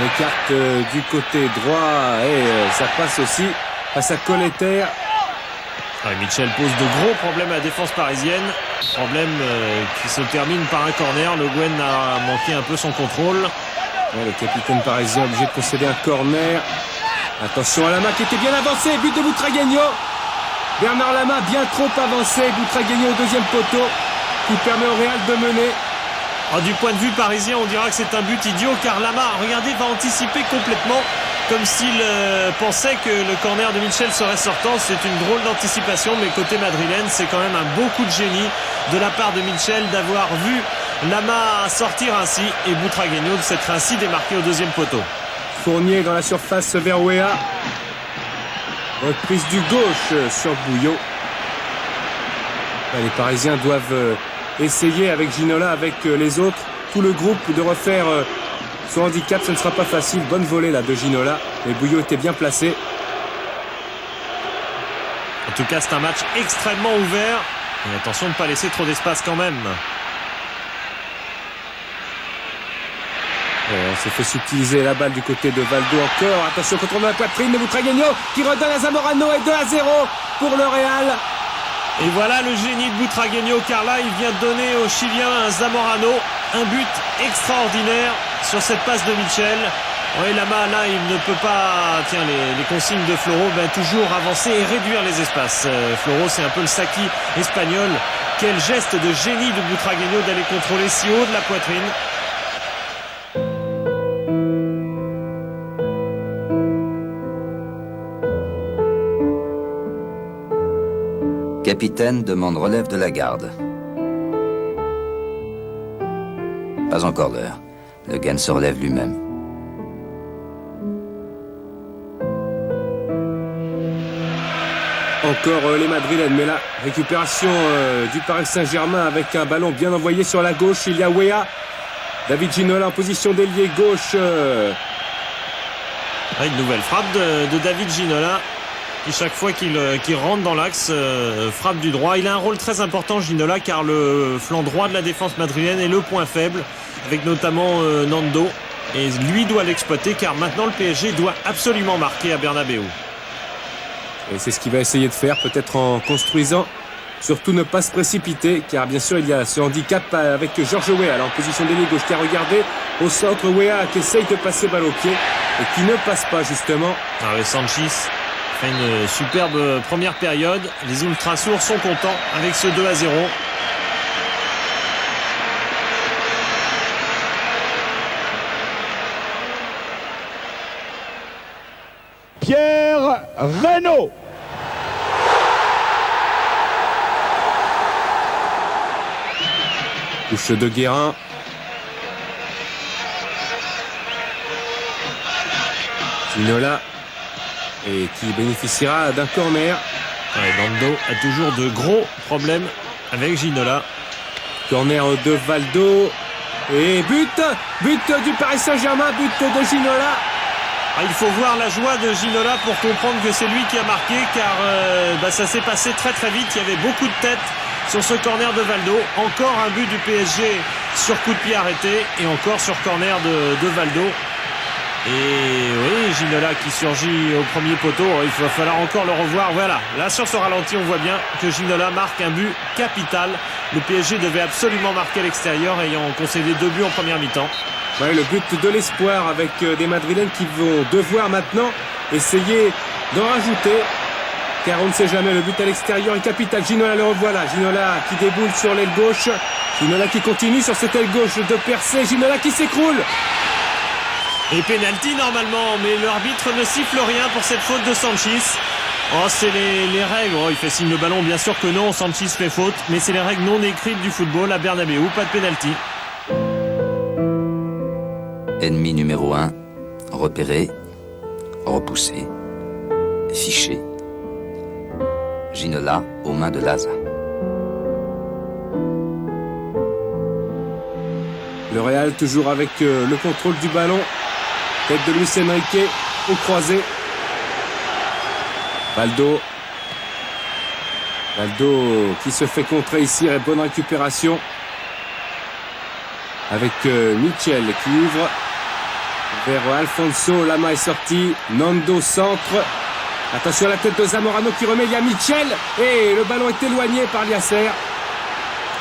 L'écarte du côté droit et ça passe aussi face à Colleter. Mitchell pose de gros problèmes à la défense parisienne. Problème qui se termine par un corner. Le Guen a manqué un peu son contrôle. Le capitaine parisien obligé de concéder un corner. Attention à Lama qui était bien avancé, but de Butragueño. Bernard Lama bien trop avancé, Butragueño au deuxième poteau qui permet au Real de mener. Du point de vue parisien, on dira que c'est un but idiot car Lama, regardez, va anticiper complètement comme s'il pensait que le corner de Mitchell serait sortant. C'est une drôle d'anticipation, mais côté madrilène, c'est quand même un beau coup de génie de la part de Mitchell d'avoir vu Lama sortir ainsi et Butragueño de s'être ainsi démarqué au deuxième poteau. Fournier dans la surface vers Weah. Reprise du gauche sur Bouillot. Les Parisiens doivent essayer avec Ginola, avec les autres, tout le groupe, de refaire son handicap. Ce ne sera pas facile. Bonne volée là de Ginola. Mais Bouillot était bien placé. En tout cas, c'est un match extrêmement ouvert. Et attention de ne pas laisser trop d'espace quand même. On s'est fait subtiliser la balle du côté de Valdo encore. Attention, contrôle de la poitrine de Butragueño qui redonne à Zamorano et 2-0 pour le Real. Et voilà le génie de Butragueño car là, il vient de donner au Chilien Zamorano un but extraordinaire sur cette passe de Mitchell. Oui, Lama, là, il ne peut pas... Tiens, les consignes de Floro, toujours avancer et réduire les espaces. Floro, c'est un peu le Saki espagnol. Quel geste de génie de Butragueño d'aller contrôler si haut de la poitrine. Capitaine demande relève de la garde. Pas encore l'heure. Le Guen se relève lui-même. Encore les Madrilènes, mais la récupération du Paris Saint-Germain avec un ballon bien envoyé sur la gauche. Il y a Weah, David Ginola en position d'ailier gauche. Une nouvelle frappe de David Ginola qui chaque fois qu'il rentre dans l'axe frappe du droit. Il a un rôle très important, Ginola, car le flanc droit de la défense madrilène est le point faible, avec notamment Nando, et lui doit l'exploiter car maintenant le PSG doit absolument marquer à Bernabéu. Et c'est ce qu'il va essayer de faire, peut-être en construisant. Surtout ne pas se précipiter, car bien sûr il y a ce handicap avec George Weah en position d'ailier gauche qui a regardé au centre. Weah qui essaye de passer balle au pied et qui ne passe pas justement. Sanchis fait une superbe première période. Les ultras sourds sont contents avec ce 2-0. Pierre Reynaud. Touche de Guérin. Ginola et qui bénéficiera d'un corner. Nando a toujours de gros problèmes avec Ginola. Corner de Valdo et but du Paris Saint-Germain, but de Ginola. Il faut voir la joie de Ginola pour comprendre que c'est lui qui a marqué, car ça s'est passé très très vite. Il y avait beaucoup de têtes sur ce corner de Valdo. Encore un but du PSG sur coup de pied arrêté et encore sur corner de Valdo. Et oui, Ginola qui surgit au premier poteau. Il va falloir encore le revoir. Voilà, là sur ce ralenti, on voit bien que Ginola marque un but capital. Le PSG devait absolument marquer à l'extérieur, ayant concédé 2 buts en première mi-temps. Ouais, le but de l'espoir avec des Madrilènes qui vont devoir maintenant essayer d'en rajouter, car on ne sait jamais, le but à l'extérieur est capital. Ginola le revoilà, Ginola qui déboule sur l'aile gauche, Ginola qui continue sur cette aile gauche de percée, Ginola qui s'écroule. Et pénalty normalement, mais l'arbitre ne siffle rien pour cette faute de Sanchis. C'est les règles. Il fait signe le ballon, bien sûr que non, Sanchis fait faute, mais c'est les règles non écrites du football à Bernabéu, pas de pénalty. Ennemi numéro 1, repéré, repoussé, fiché. Ginola aux mains de Laza. Le Real toujours avec le contrôle du ballon. Tête de Luis Enrique au croisé. Valdo qui se fait contrer ici, et bonne récupération. Avec Michel qui ouvre vers Alfonso. Lama est sorti. Nando centre. Attention à la tête de Zamorano qui remet. Il y a Michel et le ballon est éloigné par Yasser.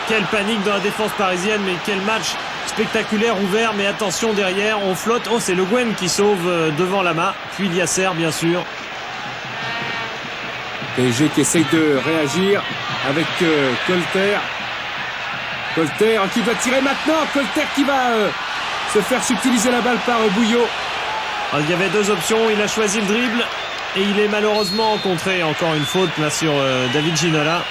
Quelle panique dans la défense parisienne, mais quel match spectaculaire, ouvert, mais attention derrière, on flotte. C'est Le Guen qui sauve devant Lama, puis Yasser bien sûr. PSG qui essaye de réagir avec Colter. Colter qui doit tirer maintenant. Colter qui va se faire subtiliser la balle par Bouillot. Il y avait 2 options, il a choisi le dribble et il est malheureusement contré. Encore une faute là sur David Ginola.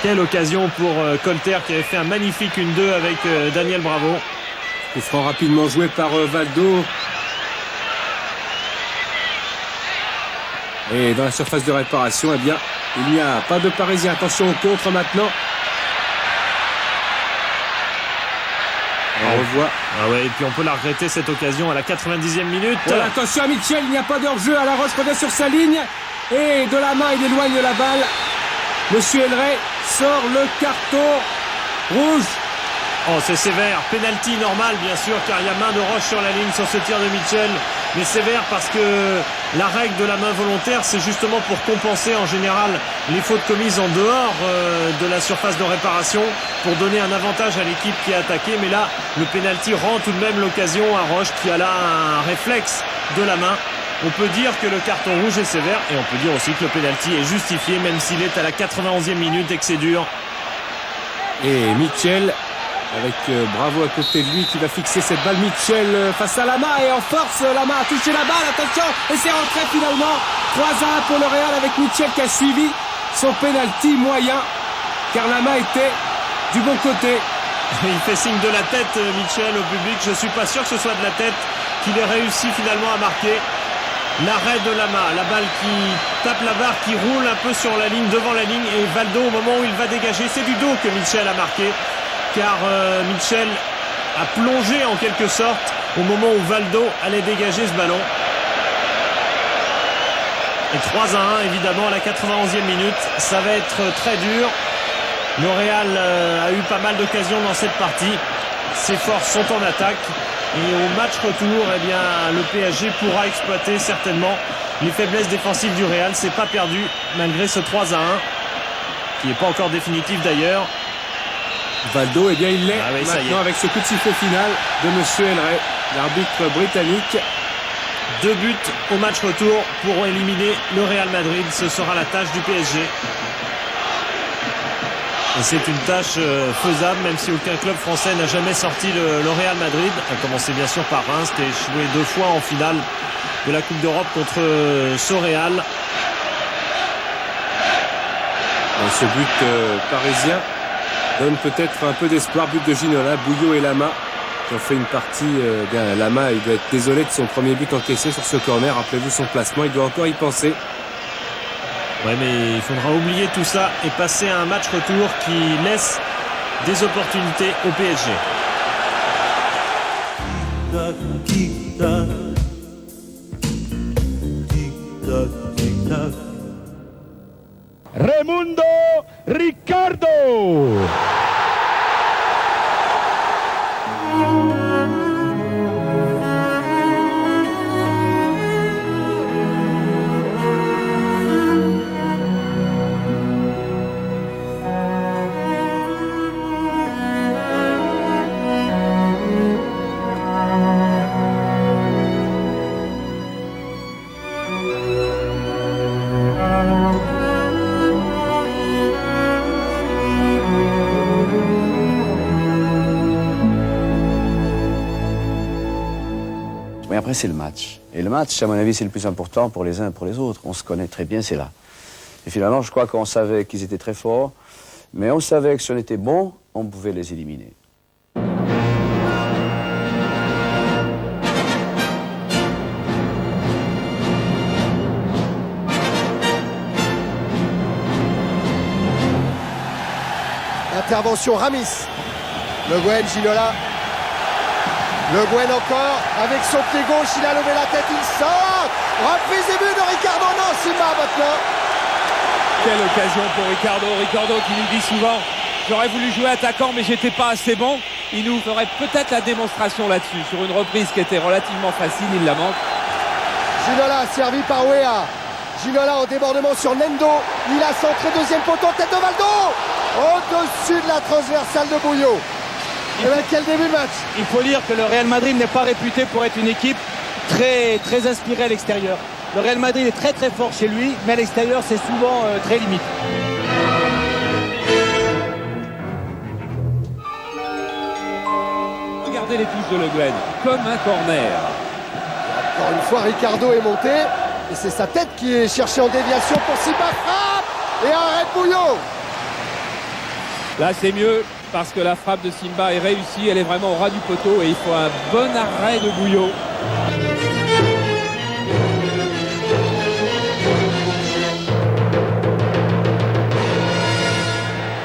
Quelle occasion pour Colter qui avait fait un magnifique 1-2 avec Daniel Bravo. Coup franc rapidement joué par Valdo. Et dans la surface de réparation, eh bien, il n'y a pas de Parisien. Attention au contre maintenant. On revoit. Et puis on peut la regretter cette occasion à la 90e minute. Attention à Michel, il n'y a pas de hors-jeu. La Roche revient sur sa ligne. Et de la main, il éloigne la balle. Monsieur Elray sort le carton rouge. C'est sévère. Penalty normal, bien sûr, car il y a main de Roche sur la ligne sur ce tir de Michel. mais sévère parce que la règle de la main volontaire, c'est justement pour compenser en général les fautes commises en dehors de la surface de réparation, pour donner un avantage à l'équipe qui a attaqué. Mais là, le pénalty rend tout de même l'occasion à Roche qui a là un réflexe de la main. On peut dire que le carton rouge est sévère et on peut dire aussi que le pénalty est justifié, même s'il est à la 91e minute et que c'est dur. Et Mitchell avec Bravo à côté de lui qui va fixer cette balle. Mitchell face à Lama et en force. Lama a touché la balle, attention, et c'est rentré finalement. 3-1 pour le Real avec Mitchell qui a suivi son penalty moyen car Lama était du bon côté. Il fait signe de la tête, Mitchell, au public. Je suis pas sûr que ce soit de la tête qu'il ait réussi finalement à marquer. L'arrêt de Lama, la balle qui tape la barre, qui roule un peu sur la ligne, devant la ligne, et Valdo au moment où il va dégager, c'est du dos que Mitchell a marqué, car Mitchell a plongé en quelque sorte au moment où Valdo allait dégager ce ballon. Et 3-1 évidemment à la 91e minute, ça va être très dur. Le Real a eu pas mal d'occasions dans cette partie, ses forces sont en attaque. Et au match retour, eh bien, le PSG pourra exploiter certainement les faiblesses défensives du Real. C'est pas perdu malgré ce 3-1 qui n'est pas encore définitif d'ailleurs. Valdo, eh bien il l'est oui, maintenant avec ce coup de sifflet final de Monsieur El Rey, l'arbitre britannique. 2 buts au match retour pour éliminer le Real Madrid. Ce sera la tâche du PSG. Et c'est une tâche faisable, même si aucun club français n'a jamais sorti le Real Madrid. A commencé bien sûr par Reims, qui a échoué 2 fois en finale de la Coupe d'Europe contre ce Real. Et ce but parisien donne peut-être un peu d'espoir. But de Ginola, Bouillot et Lama qui ont fait une partie. Bien, Lama, il doit être désolé de son premier but encaissé sur ce corner. Rappelez-vous son placement, il doit encore y penser. Ouais, mais il faudra oublier tout ça et passer à un match retour qui laisse des opportunités au PSG. Raimundo Ricardo. Mais après, c'est le match. Et le match, à mon avis, c'est le plus important pour les uns et pour les autres. On se connaît très bien, c'est là. Et finalement, je crois qu'on savait qu'ils étaient très forts, mais on savait que si on était bon, on pouvait les éliminer. Intervention Ramis. Le Guen, Ginola. Le Guen encore, avec son pied gauche, il a levé la tête, il sort. Reprise et but de Ricardo, non, Simba maintenant. Quelle occasion pour Ricardo. Ricardo qui nous dit souvent, j'aurais voulu jouer attaquant mais j'étais pas assez bon. Il nous ferait peut-être la démonstration là-dessus. Sur une reprise qui était relativement facile, il la manque. Ginola servi par Weah. Ginola en débordement sur Nendo. Il a centré, deuxième poteau, tête de Valdo. Au-dessus de la transversale de Bouillot. Et bien, quel début de match. Il faut dire que le Real Madrid n'est pas réputé pour être une équipe très, très inspirée à l'extérieur. Le Real Madrid est très très fort chez lui, mais à l'extérieur c'est souvent très limite. Regardez les touches de Le Guen, comme un corner. Encore une fois, Ricardo est monté. Et c'est sa tête qui est cherchée en déviation pour Simba. Frappe. Et arrêt de Bouillot. Là c'est mieux parce que la frappe de Simba est réussie, elle est vraiment au ras du poteau et il faut un bon arrêt de Bouillot.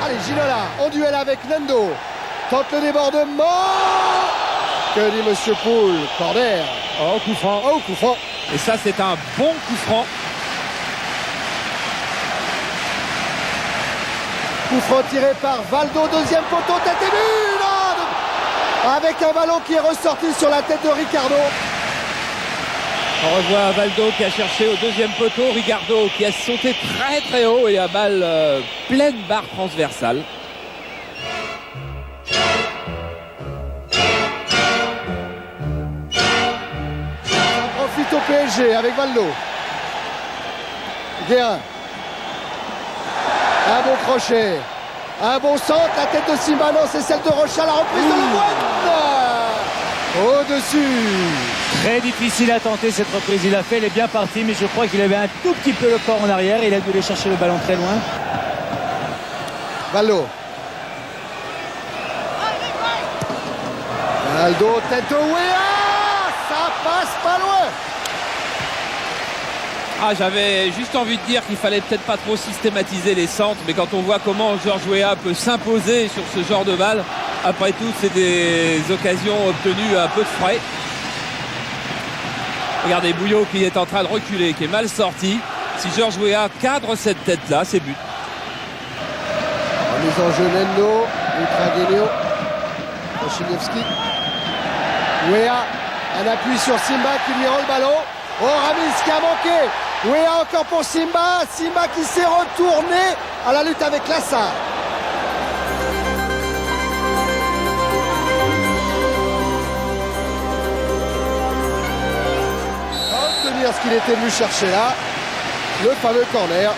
Allez, Ginola en duel avec Nando. Tente le débordement. Que dit Monsieur Poul? Corner. Oh, coup franc. Oh, coup franc. Et ça c'est un bon coup franc. Coup franc tiré par Valdo, deuxième poteau, tête et but, non, avec un ballon qui est ressorti sur la tête de Ricardo. On revoit Valdo qui a cherché au deuxième poteau, Ricardo qui a sauté très très haut et à balle pleine barre transversale. On profite au PSG avec Valdo. Guérin. Un bon crochet. Un bon centre, la tête de Simba, non, c'est celle de Rocha, la reprise de Le Guen. Au-dessus. Très difficile à tenter cette reprise, il a fait, il est bien parti, mais je crois qu'il avait un tout petit peu le corps en arrière, il a dû aller chercher le ballon très loin. Valdo. Valdo, tête de Weah, ça passe pas loin. Ah, j'avais juste envie de dire qu'il fallait peut-être pas trop systématiser les centres, mais quand on voit comment Georges Weah peut s'imposer sur ce genre de balle, après tout, c'est des occasions obtenues à peu de frais. Regardez Bouillot qui est en train de reculer, qui est mal sorti. Si Georges Weah cadre cette tête-là, c'est but. Remise en jeu Nendo, Ultragueño, Kochiniewski. Weah, un appui sur Simba qui lui rend le ballon. Oh, Ramis qui a manqué. Weah encore pour Simba. Simba qui s'est retourné à la lutte avec Lassa. Obtenir ce qu'il était venu chercher là. Le fameux corner.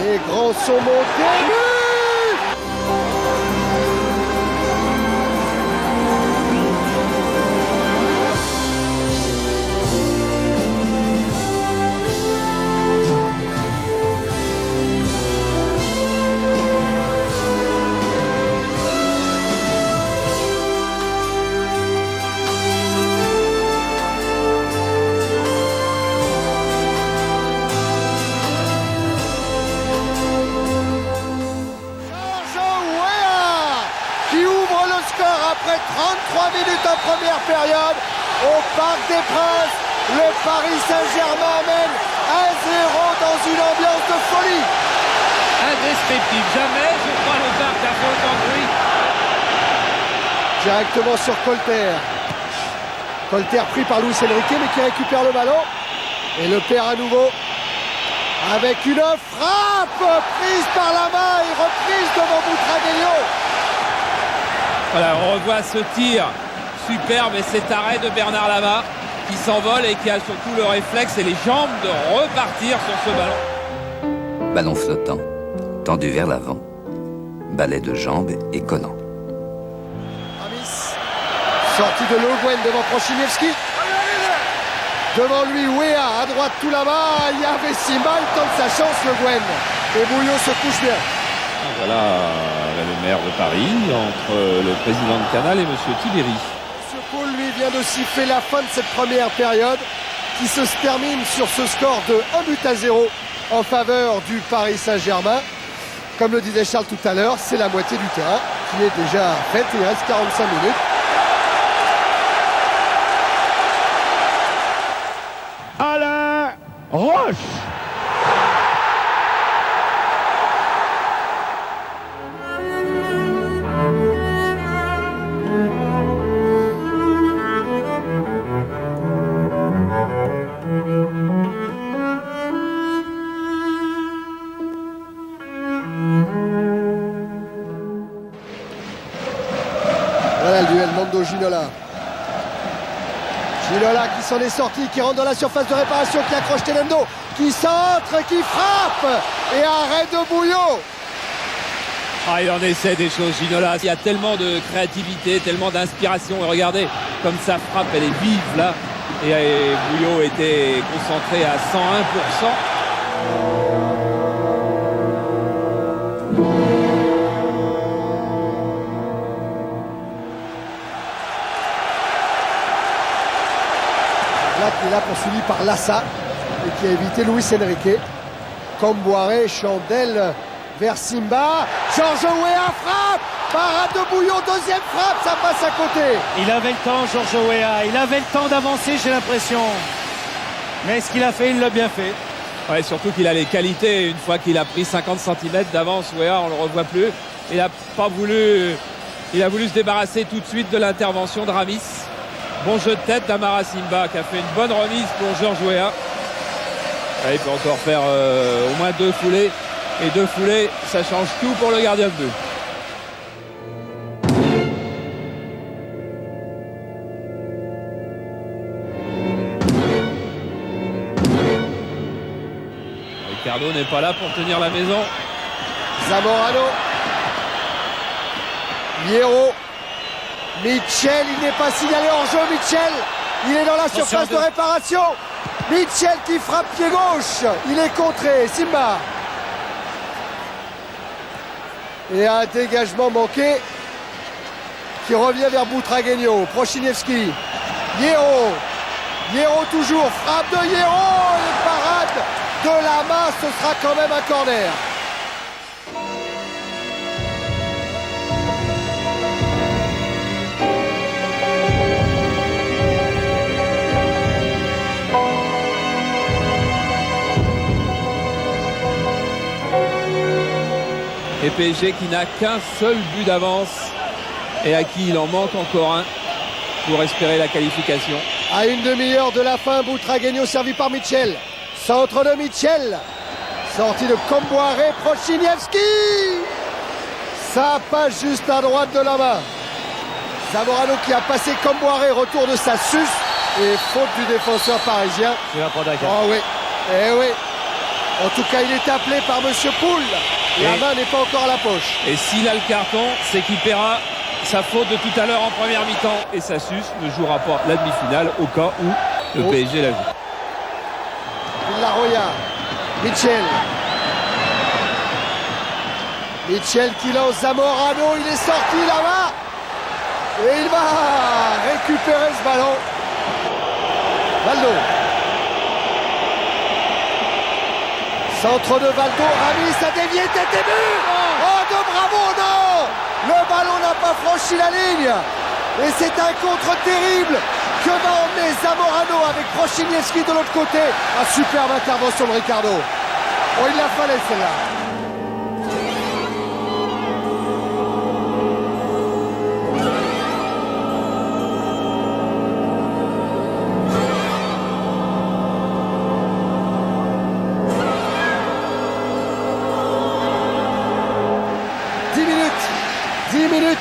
Les grands sont montés. Après 33 minutes en première période, au Parc des Princes, le Paris Saint-Germain mène 1-0 dans une ambiance de folie. Indescriptible, jamais je crois le Parc a fait autant de bruit. Directement sur Colter. Colter pris par Luis Enrique mais qui récupère le ballon et le perd à nouveau avec une frappe prise par la main et reprise devant Butragueño. Voilà, on revoit ce tir superbe et cet arrêt de Bernard Lama qui s'envole et qui a surtout le réflexe et les jambes de repartir sur ce ballon. Ballon flottant, tendu vers l'avant, balai de jambes et Conan. Ramis, sortie de Le Guen devant Kochiniewski. Devant lui, Weah à droite tout là-bas. Il y avait Simba, il tente sa chance, Le Guen. Et Bouillot se couche bien. Voilà le maire de Paris entre le président de Canal et M. Tibéri. Ce Paul, lui, vient de siffler la fin de cette première période qui se termine sur ce score de 1-0 en faveur du Paris Saint-Germain. Comme le disait Charles tout à l'heure, c'est la moitié du terrain qui est déjà faite. Il reste 45 minutes. Alain Roche. Voilà le duel Mando-Ginola. Ginola qui s'en est sorti, qui rentre dans la surface de réparation, qui accroche Tenendo, qui centre, qui frappe et arrêt de Bouillot. Ah, il en essaie des choses, Ginola. Il y a tellement de créativité, tellement d'inspiration. Et regardez, comme sa frappe, elle est vive là. Et Bouillot était concentré à 101%. Qui est là poursuivi par Lassa et qui a évité Luis Enrique. Comboiré, Chandelle vers Simba. Georges Weah frappe Parade de Bouillon, deuxième frappe, ça passe à côté. Il avait le temps, Georges Weah. Il avait le temps d'avancer, j'ai l'impression. Mais ce qu'il a fait, il l'a bien fait. Ouais, surtout qu'il a les qualités. Une fois qu'il a pris 50 cm d'avance, Weah, on ne le revoit plus. Il a voulu se débarrasser tout de suite de l'intervention de Ramis. Bon jeu de tête d'Amara Simba qui a fait une bonne remise pour Georges Weah. Il peut encore faire au moins 2 foulées. Et 2 foulées, ça change tout pour le gardien de but. Ricardo n'est pas là pour tenir la maison. Zamorano. Hierro. Mitchell, il n'est pas signalé hors jeu. Mitchell, il est dans la surface de réparation. Mitchell qui frappe pied gauche. Il est contré. Simba. Et un dégagement manqué qui revient vers Butragueño. Prochiniewski. Hierro toujours. Frappe de Hierro. Et parade de Lama. Ce sera quand même un corner. Et PSG qui n'a qu'un seul but d'avance et à qui il en manque encore un pour espérer la qualification. À une demi-heure de la fin, Butragueño servi par Mitchell. Centre de Mitchell. Sortie de Comboiré, Prochiniewski. Ça passe juste à droite de la main. Zamorano qui a passé Comboiré, retour de sa suce. Et faute du défenseur parisien. Il va prendre un carton. Oh oui, eh oui. En tout cas, il est appelé par Monsieur Poul. La main n'est pas encore à la poche. Et s'il a le carton, c'est qu'il paiera sa faute de tout à l'heure en première mi-temps. Et Sassus ne jouera pas la demi-finale au cas où le PSG la joue. Villarroya. Mitchell qui lance Zamorano. Il est sorti là-bas. Et il va récupérer ce ballon. Valdo. Centre de Valdo, Ramis a dévié, tête et but. Oh de Bravo, non. Le ballon n'a pas franchi la ligne. Et c'est un contre terrible que va emmener Zamorano avec Prochiniewski de l'autre côté. Ah, superbe intervention de Ricardo. Oh, il la fallait celle-là.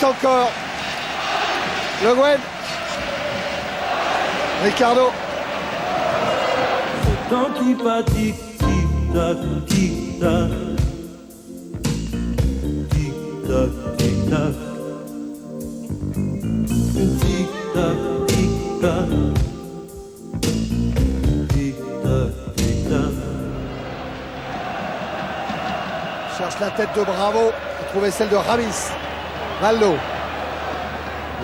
Encore Le Guen. Ricardo. Le temps qui bat tic tic tac tic tac tic tac tic tac tic tac tic tac tic tac tic tac. Cherche la tête de Bravo. Il trouvait celle de Ramis. Valdo.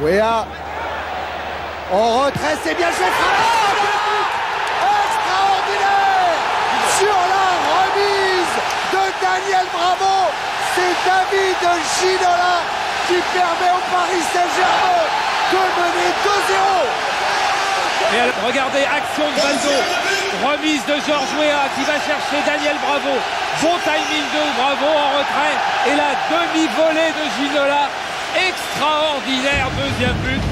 Weah. En retrait, c'est bien joué. Extraordinaire. Sur la remise de Daniel Bravo. C'est David Ginola qui permet au Paris Saint-Germain de mener 2-0. Et alors, regardez, action de Valdo. Remise de Georges Weah qui va chercher Daniel Bravo. Bon timing de Bravo en retrait. Et la demi-volée de Ginola. Extraordinaire deuxième but.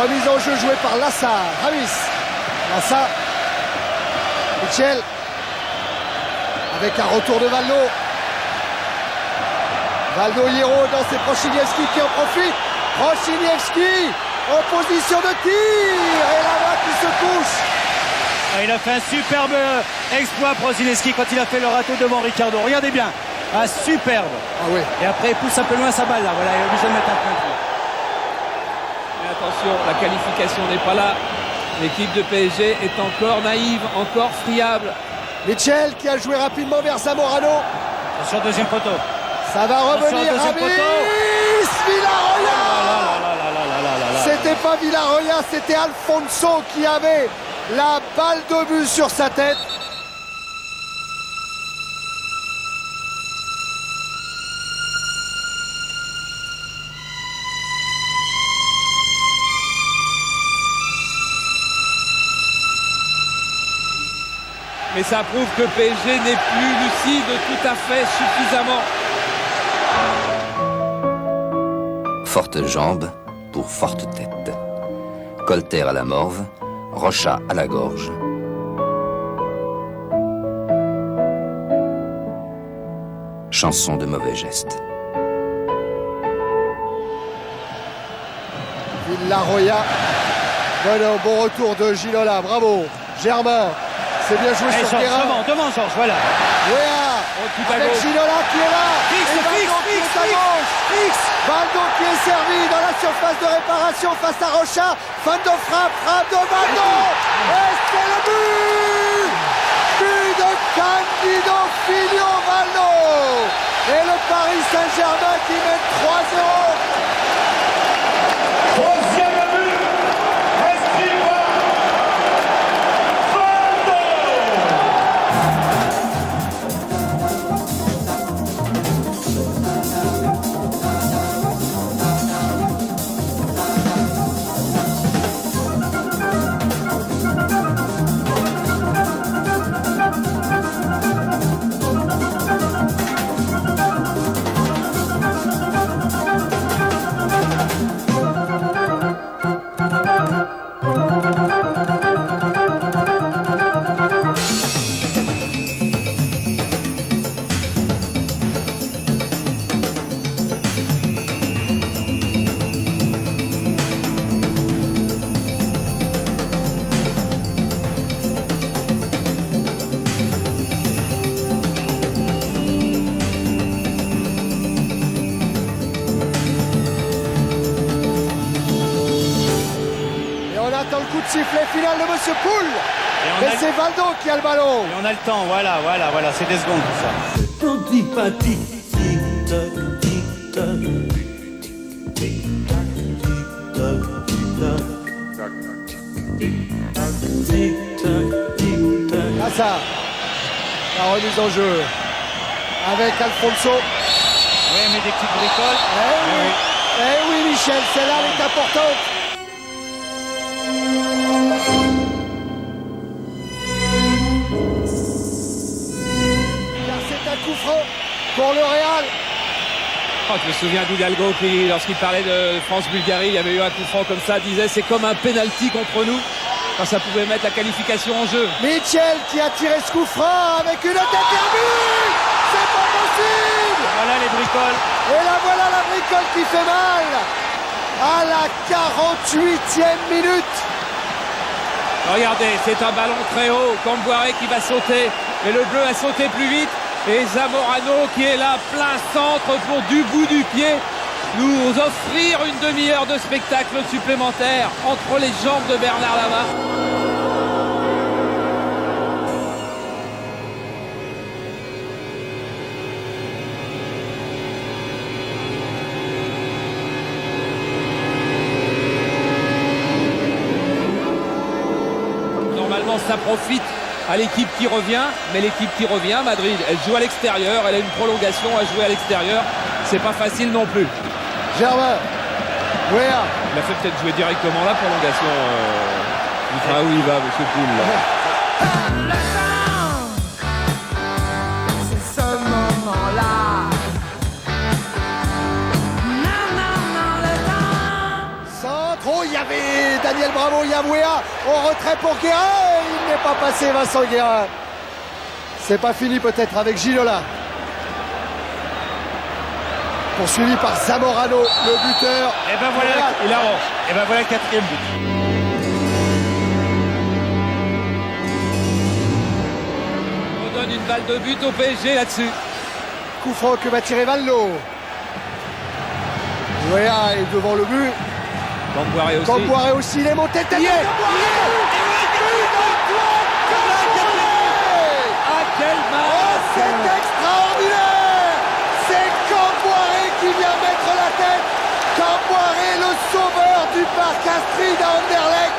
Remise en jeu jouée par Lassa. Ramis. Lassa. Mitchell. Avec un retour de Valdo. Valdo Hierro dans ses Prochiniewski qui en profite. Prochiniewski en position de tir. Et là-bas qui se couche. Il a fait un superbe exploit Prochiniewski quand il a fait le râteau devant Ricardo. Regardez bien. Un superbe. Ah oui. Et après il pousse un peu loin sa balle là. Voilà, il est obligé de mettre un point. Mais attention, la qualification n'est pas là. L'équipe de PSG est encore naïve, encore friable. Mitchell qui a joué rapidement vers Zamorano. Attention, deuxième poteau. Ça va revenir. Ramis. Villarroya. C'était pas Villarroya, c'était Alfonso qui avait la balle de but sur sa tête. Mais ça prouve que PSG n'est plus lucide tout à fait suffisamment. Forte jambe pour forte tête. Colter à la morve, Rocha à la gorge. Chanson de mauvais gestes. Villarroya. Bon retour de Ginola, bravo. Germain. C'est bien joué sur Guérin. Devant Georges, voilà. Avec Ginola qui est là. Valdo qui est servi dans la surface de réparation face à Rocha. Fin de frappe de Valdo. Et c'est le but. But de Candido Filio Valdo. Et le Paris Saint-Germain qui met 3-0. Troisième but. Sifflet final de Monsieur Poul. Et c'est Valdo qui a le ballon. Et on a le temps, voilà, c'est des secondes tout ça. Antipathique, tic-tac, tic-tac. Là ça, la remise en jeu avec Alfonso. Oui, mais des petites bricoles. Eh oui, Michel, celle-là elle est importante. Pour le Real. Je me souviens d'Hidalgo qui, lorsqu'il parlait de France-Bulgarie, il y avait eu un coup franc comme ça, disait c'est comme un penalty contre nous quand ça pouvait mettre la qualification en jeu. Mitchell qui a tiré ce coup franc avec une tête but. C'est pas possible. Voilà les bricoles. Et là voilà la bricole qui fait mal à la 48e minute. Regardez, c'est un ballon très haut, Camboire qui va sauter, et le bleu a sauté plus vite. Et Zamorano qui est là, plein centre pour du bout du pied nous offrir une demi-heure de spectacle supplémentaire entre les jambes de Bernard Lama. Normalement ça profite à l'équipe qui revient, mais l'équipe qui revient, Madrid, elle joue à l'extérieur, elle a une prolongation à jouer à l'extérieur, c'est pas facile non plus. Germain, il a fait peut-être jouer directement la prolongation. Il fera où il va, monsieur Poul. C'est ce moment-là. Centre, oh, il y avait Daniel Bravo, il y a Weah au retrait pour Guérin, il n'est pas passé Vincent Guérin. C'est pas fini peut-être avec Ginola. Poursuivi par Zamorano, le buteur. Et ben voilà, il arrange. Et ben voilà le 4e but. On donne une balle de but au PSG là-dessus. Coup franc que va tirer Vallo. Weah est devant le but. Camboiré aussi, il est monté tête. Quel match! C'est extraordinaire! C'est Camboiré qui vient mettre la tête. Camboiré, le sauveur du parc Astrid à Anderlecht,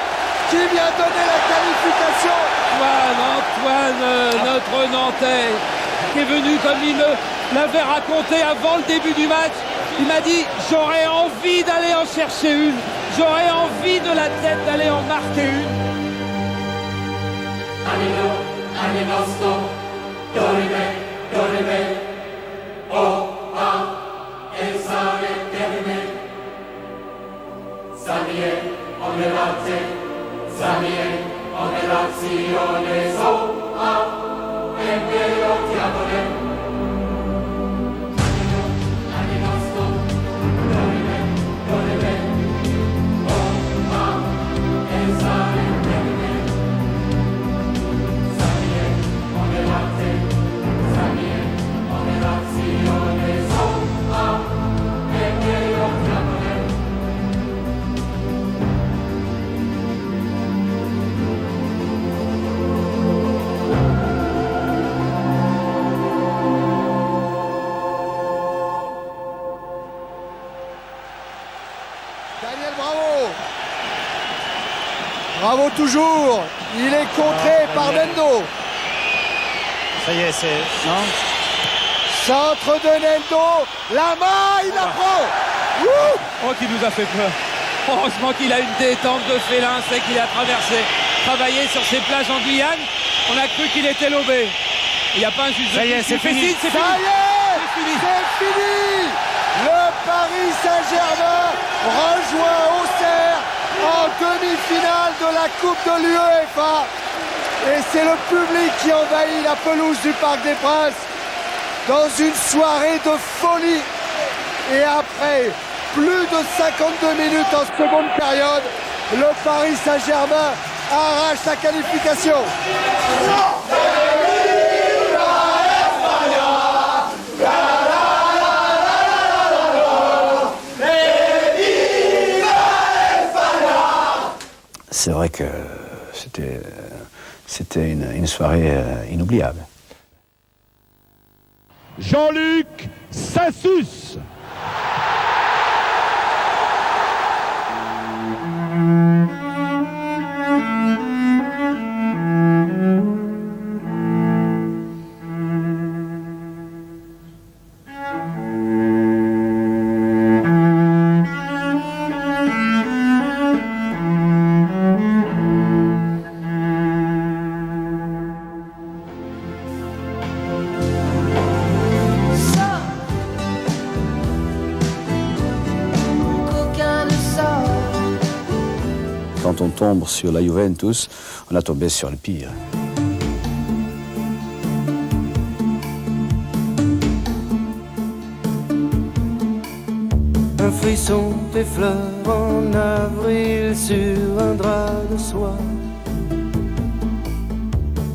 qui vient donner la qualification. Antoine, notre Nantais, qui est venu comme il l'avait raconté avant le début du match. Il m'a dit, j'aurais envie d'aller en chercher une. J'aurais envie de la tête d'aller en marquer une. Daniel Bravo. Bravo toujours. Il est contré par Nendo. Ça y est, c'est... Non. Centre de Nendo. La main, il la prend. Oh, qui nous a fait peur. Heureusement qu'il a une détente de félin, c'est qu'il a travaillé sur ses plages en Guyane. On a cru qu'il était lobé. Il n'y a pas un juge. Ça y est, c'est fini. C'est fini. Le Paris Saint-Germain rejoint Auxerre en demi-finale de la Coupe de l'UEFA. Et c'est le public qui envahit la pelouse du Parc des Princes dans une soirée de folie. Et après plus de 52 minutes en seconde période, le Paris Saint-Germain arrache sa qualification. C'est vrai que c'était une soirée inoubliable. Jean-Luc Sassus. Quand on tombe sur la Juventus, on a tombé sur le pire. Un frisson t'effleure en avril sur un drap de soie.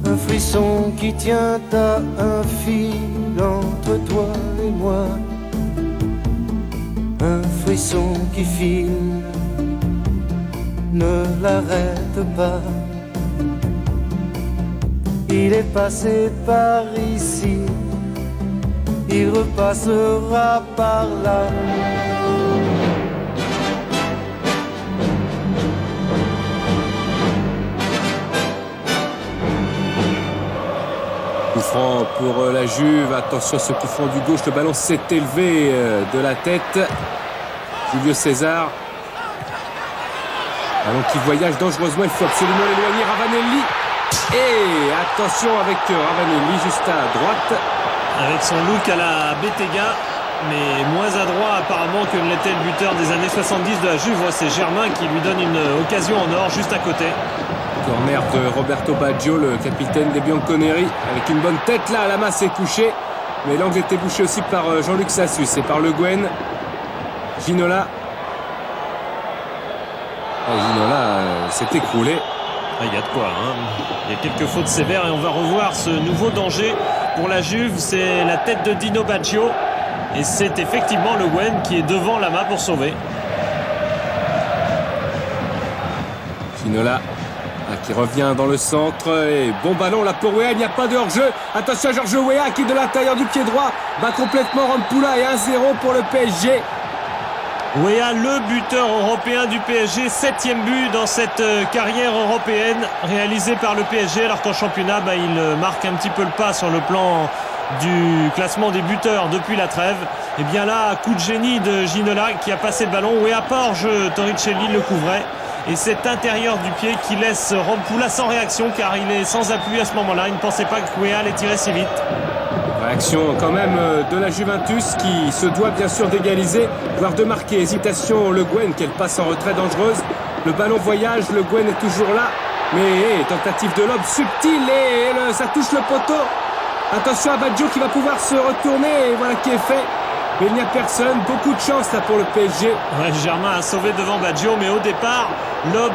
Un frisson qui tient à un fil entre toi et moi. Un frisson qui file, ne l'arrête pas. Il est passé par ici, il repassera par là. Coup franc pour la Juve. Attention, ce coup franc du gauche. Le ballon s'est élevé de la tête. Julio César. Ballon qui voyage dangereusement. Il faut absolument l'éloigner. Ravanelli. Et attention avec Ravanelli juste à droite. Avec son look à la Bettega. mais moins adroit apparemment que ne l'était le buteur des années 70 de la Juve. C'est Germain qui lui donne une occasion en or juste à côté. Corner de Roberto Baggio, le capitaine des Bianconeri, avec une bonne tête là, la masse est couchée. Mais l'angle était bouché aussi par Jean-Luc Sassus et par Le Guen. Ginola. Ginola s'est écroulé. Il y a de quoi, hein. Il y a quelques fautes sévères et on va revoir ce nouveau danger pour la Juve. C'est la tête de Dino Baggio et c'est effectivement Le Guen qui est devant Lama pour sauver. Ginola qui revient dans le centre et bon ballon là pour Weah, il n'y a pas de hors-jeu. Attention à Georges Weah qui de l'intérieur du pied droit bat complètement Rampoula et 1-0 pour le PSG. Weah, le buteur européen du PSG, 7e but dans cette carrière européenne réalisée par le PSG, alors qu'en championnat, il marque un petit peu le pas sur le plan du classement des buteurs depuis la trêve. Et bien là, coup de génie de Ginola qui a passé le ballon. Weah, pas hors-jeu, Torricelli le couvrait. Et cet intérieur du pied qui laisse Rampoula sans réaction car il est sans appui à ce moment-là. Il ne pensait pas que Weah allait tirer si vite. Réaction quand même de la Juventus qui se doit bien sûr d'égaliser, voire de marquer. Hésitation Le Guen, quelle passe en retrait dangereuse. Le ballon voyage, Le Guen est toujours là. Mais tentative de lob subtile et ça touche le poteau. Attention à Baggio qui va pouvoir se retourner et voilà qui est fait. Mais il n'y a personne, beaucoup de chance là pour le PSG. Ouais, Germain a sauvé devant Baggio, mais au départ, lob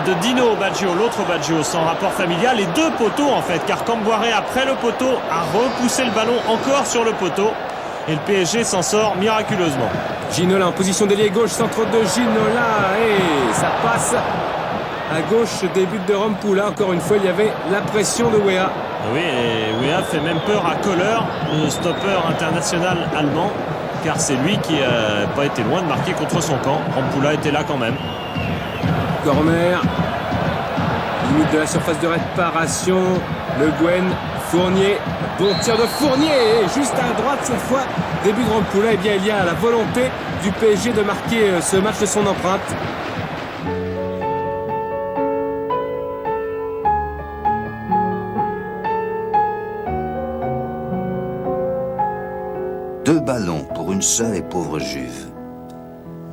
de Dino Baggio, l'autre Baggio, sans rapport familial, et deux poteaux en fait, car Camboire après le poteau a repoussé le ballon encore sur le poteau, et le PSG s'en sort miraculeusement. Ginola en position d'ailier gauche, centre de Ginola, et ça passe à gauche des buts de Rampoula. Encore une fois, il y avait la pression de Weah. Oui, et Weah fait même peur à Köhler, le stopper international allemand, car c'est lui qui n'a pas été loin de marquer contre son camp. Rampoula était là quand même. Corner, limite de la surface de réparation. Le Guen, Fournier, bon tir de Fournier, et juste à droite cette fois, début de Rampoula. Et bien il y a la volonté du PSG de marquer ce match de son empreinte. Deux ballons pour une seule et pauvre Juve.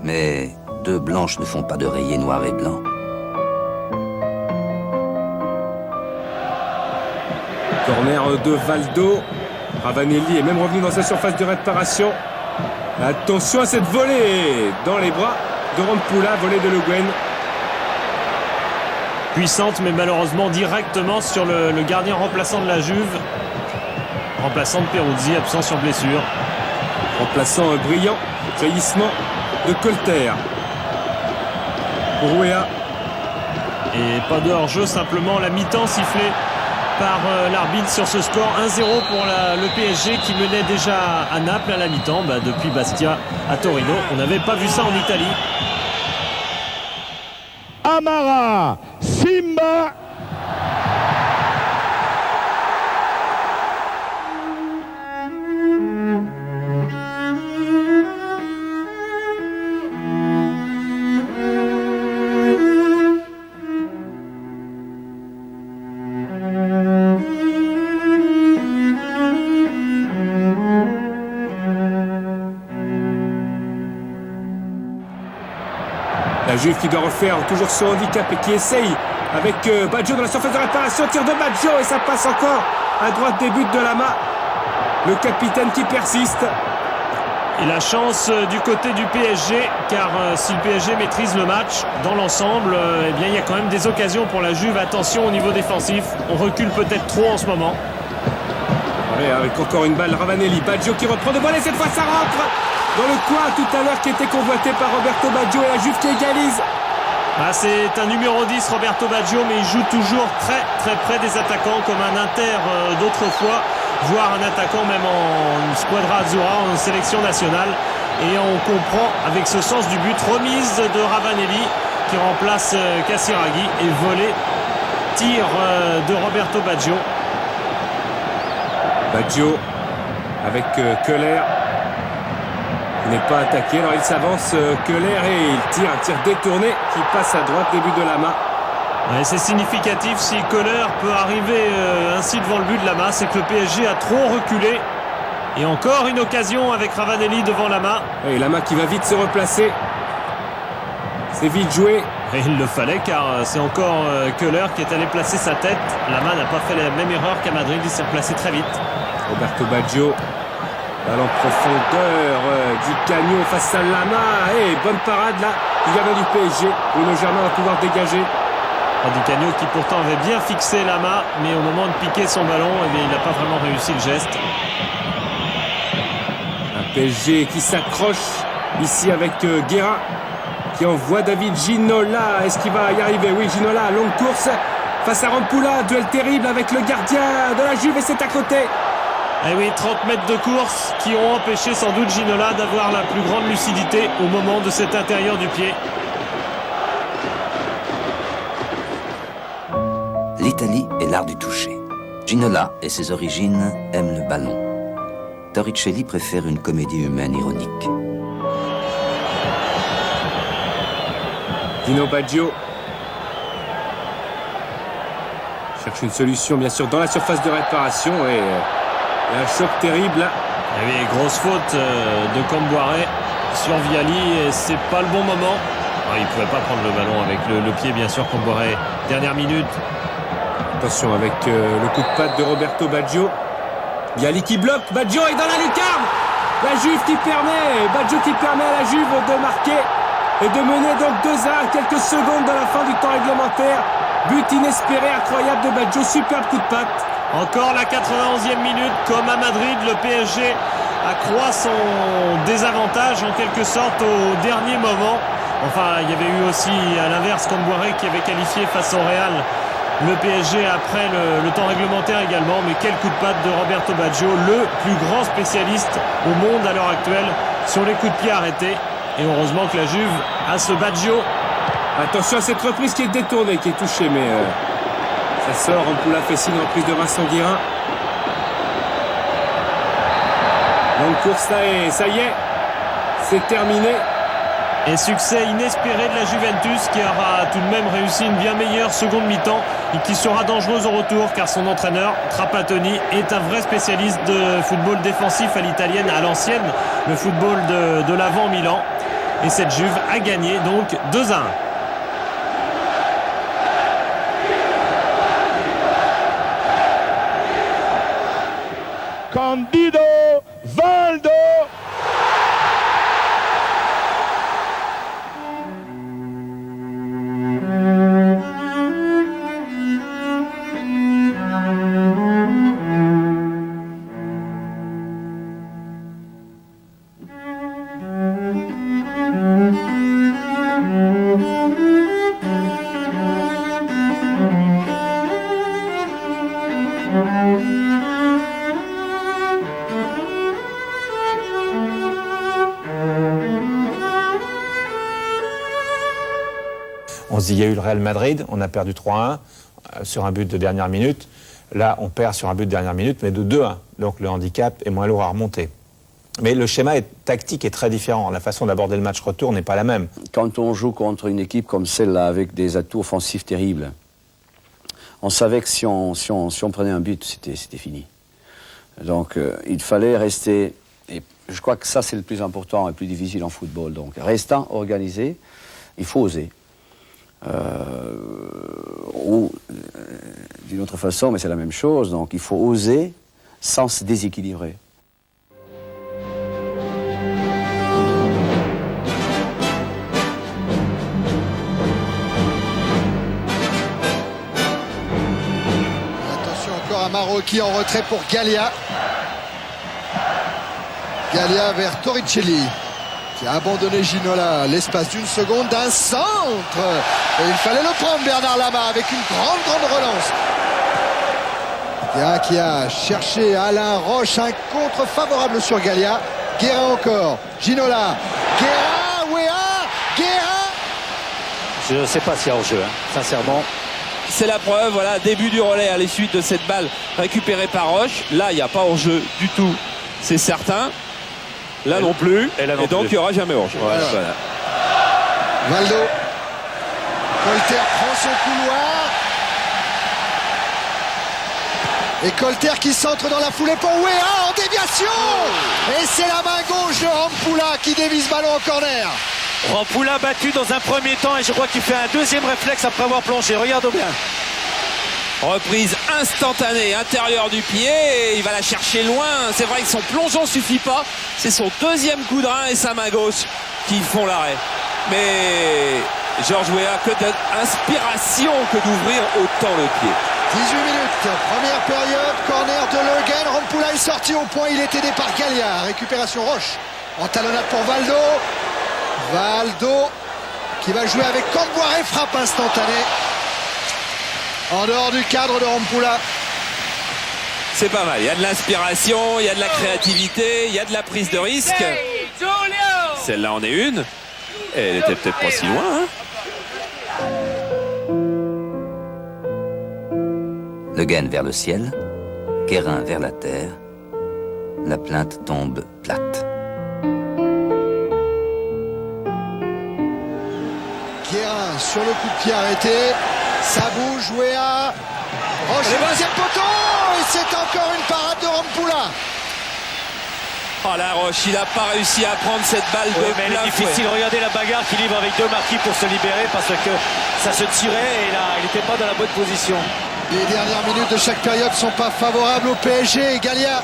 Mais deux blanches ne font pas de rayés noirs et blancs. Corner de Valdo. Ravanelli est même revenu dans sa surface de réparation. Attention à cette volée dans les bras de Rampoula, volée de Le Guen. Puissante, mais malheureusement directement sur le gardien remplaçant de la Juve. Remplaçant de Peruzzi, absent sur blessure. Remplaçant brillant, jaillissement de Colter. Pour Weah. Et pas de hors-jeu, simplement la mi-temps sifflée par l'arbitre sur ce score. 1-0 pour le PSG qui menait déjà à Naples à la mi-temps. Depuis Bastia à Torino. On n'avait pas vu ça en Italie. Amara, Simba. La Juve qui doit refaire toujours son handicap et qui essaye avec Baggio dans la surface de réparation. Tir de Baggio et ça passe encore à droite des buts de Lama. Le capitaine qui persiste. Et la chance du côté du PSG, car si le PSG maîtrise le match dans l'ensemble, eh bien il y a quand même des occasions pour la Juve. Attention au niveau défensif, on recule peut-être trop en ce moment. Allez, avec encore une balle, Ravanelli, Baggio qui reprend de voler, cette fois ça rentre dans le coin tout à l'heure qui était convoité par Roberto Baggio et la Juve qui égalise. C'est un numéro 10 Roberto Baggio, mais il joue toujours très très près des attaquants comme un Inter d'autrefois, voire un attaquant même en Squadra Azzurra, en sélection nationale. Et on comprend avec ce sens du but, remise de Ravanelli qui remplace Casiraghi et volée, tir de Roberto Baggio. Baggio avec Köhler qui n'est pas attaqué, alors il s'avance Köhler et il tire un tir détourné qui passe à droite, début de Lama. Ouais, c'est significatif si Köhler peut arriver ainsi devant le but de Lama, c'est que le PSG a trop reculé Et encore une occasion avec Ravanelli devant Lama. Et Lama qui va vite se replacer. C'est vite joué. Et il le fallait car c'est encore Köhler qui est allé placer sa tête. Lama n'a pas fait la même erreur qu'à Madrid, il s'est replacé très vite. Roberto Baggio. Balle en profondeur. Di Canio face à Lama. Et bonne parade là du gardien du PSG. Bruno Germain va pouvoir dégager. Di Canio qui pourtant avait bien fixé Lama, mais au moment de piquer son ballon, eh bien, il n'a pas vraiment réussi le geste. Un PSG qui s'accroche ici avec Guerra qui envoie David Ginola. Est-ce qu'il va y arriver? Oui, Ginola, longue course face à Rampoula. Duel terrible avec le gardien de la Juve et c'est à côté. Eh oui, 30 mètres de course qui ont empêché sans doute Ginola d'avoir la plus grande lucidité au moment de cet intérieur du pied. L'Italie est l'art du toucher. Ginola et ses origines aiment le ballon. Torricelli préfère une comédie humaine ironique. Dino Baggio cherche une solution bien sûr dans la surface de réparation et un choc terrible. Et oui, grosse faute de Comboiré sur Vialli et c'est pas le bon moment. Il ne pouvait pas prendre le ballon avec le pied bien sûr. Comboiré, dernière minute. Attention avec le coup de patte de Roberto Baggio. Vialli qui bloque, Baggio est dans la lucarne. La Juve qui permet, Baggio qui permet à la Juve de marquer et de mener donc 2-1 à quelques secondes de la fin du temps réglementaire. But inespéré, incroyable de Baggio, superbe coup de patte. Encore la 91e minute, comme à Madrid, le PSG accroît son désavantage en quelque sorte au dernier moment. Enfin, il y avait eu aussi à l'inverse Comboiré qui avait qualifié face au Real le PSG après le temps réglementaire également. Mais quel coup de patte de Roberto Baggio, le plus grand spécialiste au monde à l'heure actuelle sur les coups de pied arrêtés. Et heureusement que la Juve a ce Baggio. Attention à cette reprise qui est détournée, qui est touchée, mais ça sort. Rampoula fait signe, reprise de Vincent Guérin. Longue course là et ça y est, c'est terminé. Et succès inespéré de la Juventus qui aura tout de même réussi une bien meilleure seconde mi-temps et qui sera dangereuse au retour car son entraîneur, Trapattoni, est un vrai spécialiste de football défensif à l'italienne, à l'ancienne, le football de l'avant Milan. Et cette Juve a gagné donc 2-1. Candido Valdo. Il y a eu le Real Madrid, on a perdu 3-1 sur un but de dernière minute. Là, on perd sur un but de dernière minute, mais de 2-1. Donc le handicap est moins lourd à remonter. Mais le schéma tactique est très différent. La façon d'aborder le match retour n'est pas la même. Quand on joue contre une équipe comme celle-là, avec des atouts offensifs terribles, on savait que si on prenait un but, c'était fini. Donc il fallait rester, et je crois que ça c'est le plus important et le plus difficile en football. Donc restant organisé, il faut oser. Ou d'une autre façon, mais c'est la même chose, donc il faut oser sans se déséquilibrer. Attention encore à Marocchi en retrait pour Gallia. Gallia vers Torricelli, qui a abandonné Ginola l'espace d'une seconde d'un centre. Et il fallait le prendre, Bernard Lama, avec une grande relance. Guerra qui a cherché Alain Roche, un contre favorable sur Gallia. Guerra encore, Ginola, Guerra, Weah, Guerra. Je ne sais pas s'il y a hors-jeu, sincèrement. C'est la preuve, voilà, début du relais à la suite de cette balle récupérée par Roche. Là, il n'y a pas hors-jeu du tout, c'est certain. Là non plus, et donc il n'y aura jamais hors-jeu. Voilà. Valdo. Polter prend son couloir. Et Colter qui centre dans la foulée pour Weah en déviation. Et c'est la main gauche de Rampoula qui dévie ce ballon en corner. Rampoula battu dans un premier temps et je crois qu'il fait un deuxième réflexe après avoir plongé. Regarde bien. Reprise instantanée, intérieur du pied, et il va la chercher loin. C'est vrai que son plongeon suffit pas. C'est son deuxième coup de rein et sa main gauche qui font l'arrêt. Mais Georges Weah, que d'inspiration que d'ouvrir autant le pied. 18 minutes, première période, corner de Le Guen. Rampoula est sorti au point, il est aidé par Gallia. Récupération Roche en talonnade pour Valdo. Valdo qui va jouer avec Camboire, frappe instantanée. En dehors du cadre de Rampoula. C'est pas mal, il y a de l'inspiration, il y a de la créativité, il y a de la prise de risque. Celle-là en est une. Et elle était peut-être pas si loin. Hein. Le Guen vers le ciel, Guérin vers la terre. La plainte tombe plate. Guérin sur le coup de pied arrêté. Ça bouge, Weah. Roche au deuxième poteau. Et c'est encore une parade de Rampoula. Oh la Roche, il n'a pas réussi à prendre cette balle de mais elle est difficile. Regardez la bagarre qu'il livre avec deux marquis pour se libérer parce que ça se tirait et là, il n'était pas dans la bonne position. Les dernières minutes de chaque période ne sont pas favorables au PSG. Gallia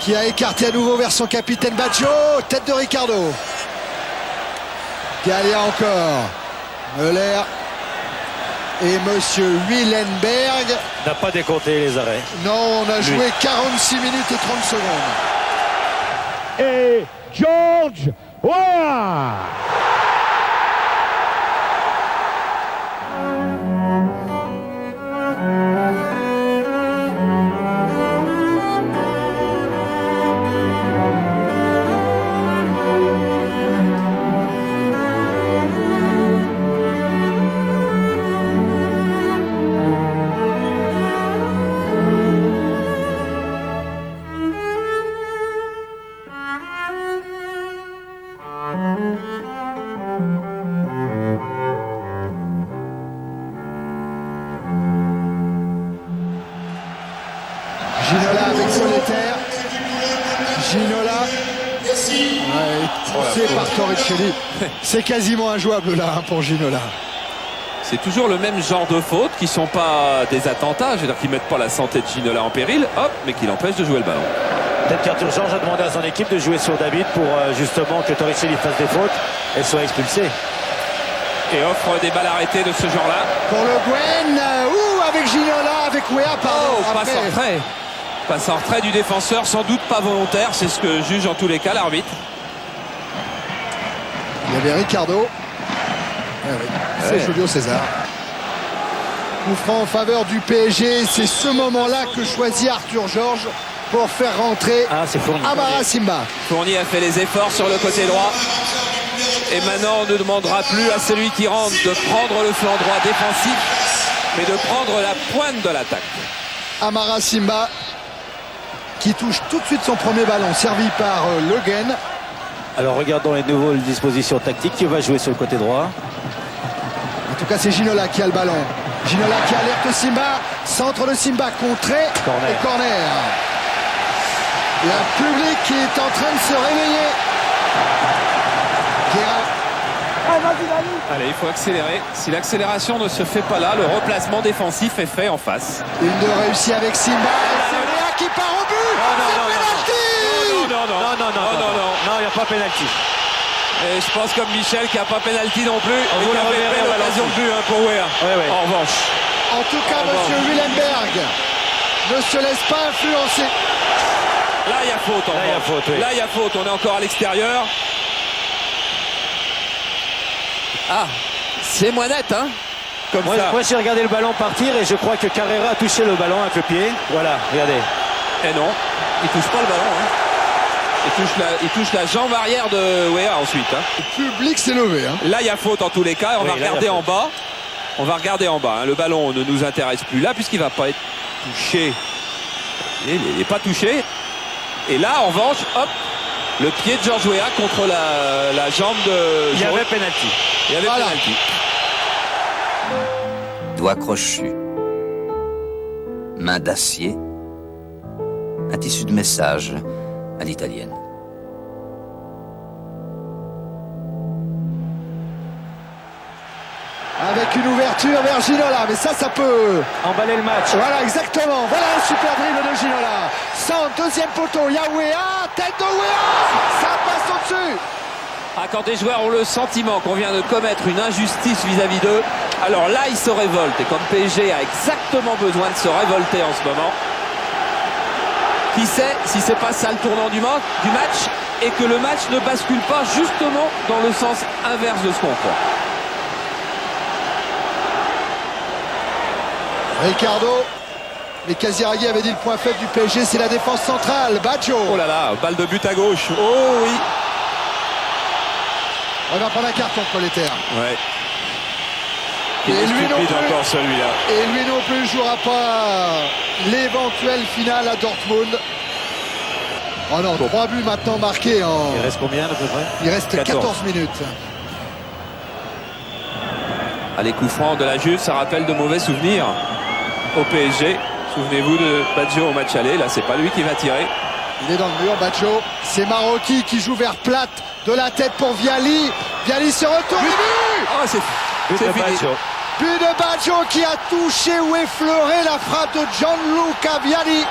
qui a écarté à nouveau vers son capitaine Baggio. Tête de Ricardo. Gallia encore. Müller et Monsieur Willenberg. N'a pas décompté les arrêts. Non, on a joué 46 minutes et 30 secondes. Et Georges Weah. Ginola avec Solitaire. Ginola. Poussé par Torricelli. C'est quasiment injouable là pour Ginola. C'est toujours le même genre de fautes qui ne sont pas des attentats, je veux dire qu'ils ne mettent pas la santé de Ginola en péril, hop, mais qui l'empêchent de jouer le ballon. Peut-être qu'Arthur Georges a demandé à son équipe de jouer sur David pour justement que Torricelli fasse des fautes et soit expulsé. Et offre des balles arrêtées de ce genre-là. Pour Le Guen, avec Ginola, avec Weah, pardon. Passe en retrait. Passe en retrait du défenseur, sans doute pas volontaire, c'est ce que juge en tous les cas l'arbitre. Il y avait Ricardo. C'est Julio César. Coup franc en faveur du PSG. C'est ce moment-là que choisit Arthur Georges pour faire rentrer Amara Simba. Fournier a fait les efforts sur le côté droit. Et maintenant, on ne demandera plus à celui qui rentre de prendre le flanc droit défensif, mais de prendre la pointe de l'attaque. Amara Simba qui touche tout de suite son premier ballon, servi par Le Guen. Alors regardons les nouvelles dispositions tactiques. Qui va jouer sur le côté droit? En tout cas, c'est Ginola qui a le ballon. Ginola qui alerte Simba. Centre de Simba, contré et corner. Il y a un public qui est en train de se réveiller. Allez, il faut accélérer. Si l'accélération ne se fait pas là, le replacement défensif est fait en face. Une de réussie avec Simba. C'est Léa qui part au but. Non, il n'y a pas pénalty. Et je pense comme Michel qu'il n'y a pas pénalty non plus. On vous la reverrez à l'occasion de but pour Weah. En revanche. En tout cas, Monsieur Willenberg ne se laisse pas influencer. Là, il y a faute. Là, il y a faute. On est encore à l'extérieur. Ah, c'est moins net, hein. Moi, j'ai regardé le ballon partir et je crois que Carrera a touché le ballon avec le pied. Voilà, regardez. Et non, il touche pas le ballon. Hein. Il touche la jambe arrière de Weah ensuite. Hein. Le public s'est levé. Hein. Là, il y a faute en tous les cas. On va regarder en bas. On va regarder en bas. Hein. Le ballon ne nous intéresse plus là puisqu'il ne va pas être touché. Il n'est pas touché. Et là, en revanche, hop, le pied de Georges Weah contre la jambe de... Il y avait pénalty. Il y avait pénalty. Doigt crochu. main d'acier, un tissu de message à l'italienne. Avec une ouverture vers Ginola, mais ça peut emballer le match. Voilà, exactement. Voilà un super dribble de Ginola. Centre, deuxième poteau, il y a Weah, tête de Weah, ça passe au-dessus. Ah, quand des joueurs ont le sentiment qu'on vient de commettre une injustice vis-à-vis d'eux, alors là, ils se révoltent. Et comme PSG a exactement besoin de se révolter en ce moment, qui sait si c'est pas ça le tournant du match et que le match ne bascule pas justement dans le sens inverse de ce qu'on croit. Ricardo, mais Casiraghi avait dit le point faible du PSG, c'est la défense centrale. Baggio. Oh là là, balle de but à gauche. Oh oui. On va prendre un carton prolétaire. Ouais. Et lui non plus, encore celui-là. Et lui non plus jouera pas l'éventuelle finale à Dortmund. Oh non, 3 buts maintenant marqués en... Il reste combien à peu près? Il reste 14 minutes. Les coups francs de la Juve, ça rappelle de mauvais souvenirs au PSG. Souvenez-vous de Baggio au match aller. Là, c'est pas lui qui va tirer. Il est dans le mur, Baggio. C'est Maroki qui joue vers Plate. De la tête pour Viali. Viali se retourne. Oh, c'est fini. But de Baggio qui a touché ou effleuré la frappe de Gianluca Viali.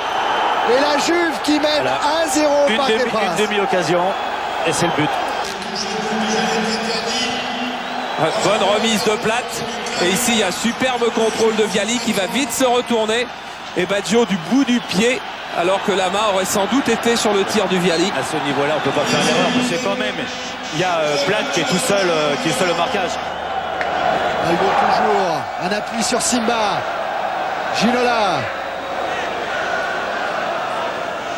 Et la Juve qui mène 1-0 par des passes. Une demi-occasion. Et c'est le but. Bonne remise de Plate. Et ici, il y a un superbe contrôle de Viali qui va vite se retourner. Et Baggio du bout du pied, alors que la main aurait sans doute été sur le tir du Viali. À ce niveau-là, on ne peut pas faire l'erreur. Mais c'est quand même, il y a Plate qui est tout seul, qui est seul au marquage. Albo toujours. Un appui sur Simba. Ginola.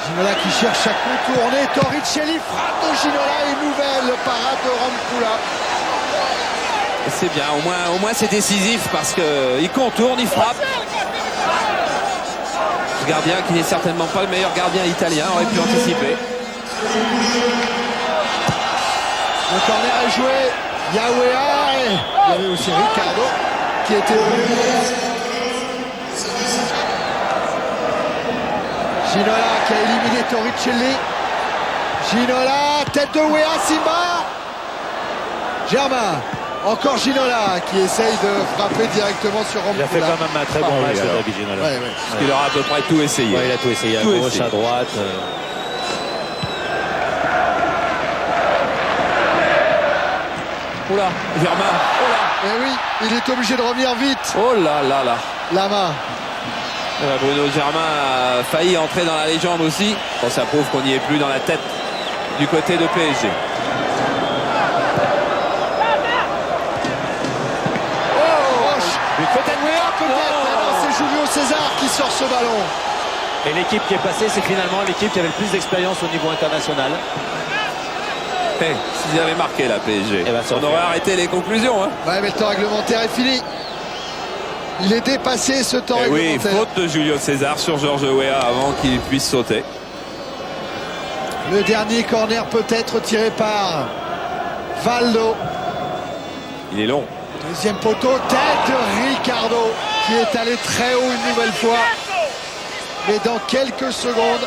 Ginola qui cherche à contourner. Torricelli, frappe de Ginola et nouvelle parade de Rampoula. C'est bien, au moins c'est décisif parce qu'il contourne, il frappe. Ce gardien qui n'est certainement pas le meilleur gardien italien aurait pu anticiper. Le corner est joué. Weah et il y avait aussi Ricardo qui était Ginola qui a éliminé Torricelli. Ginola, tête de Weah, Simba. Germain. Encore Ginola qui essaye de frapper directement sur Rampoula. Il a fait quand même un très bon match, David Ginola. Ouais. Parce qu'il aura à peu près tout essayé. Ouais, il a tout essayé, à gauche, à droite. Oula, Germain. Eh oui, il est obligé de revenir vite. Oh là là là. La main. Bruno Germain a failli entrer dans la légende aussi. Bon, ça prouve qu'on n'y est plus dans la tête du côté de PSG. C'est Julio César qui sort ce ballon. Et l'équipe qui est passée, c'est finalement l'équipe qui avait le plus d'expérience au niveau international. S'ils avaient marqué la PSG, on aurait arrêté les conclusions. Ouais, mais le temps réglementaire est fini. Il est dépassé ce temps réglementaire. Oui, faute de Julio César sur Georges Weah avant qu'il puisse sauter. Le dernier corner peut être tiré par Valdo. Il est long. Deuxième poteau, tête de Ricardo qui est allé très haut une nouvelle fois. Mais dans quelques secondes.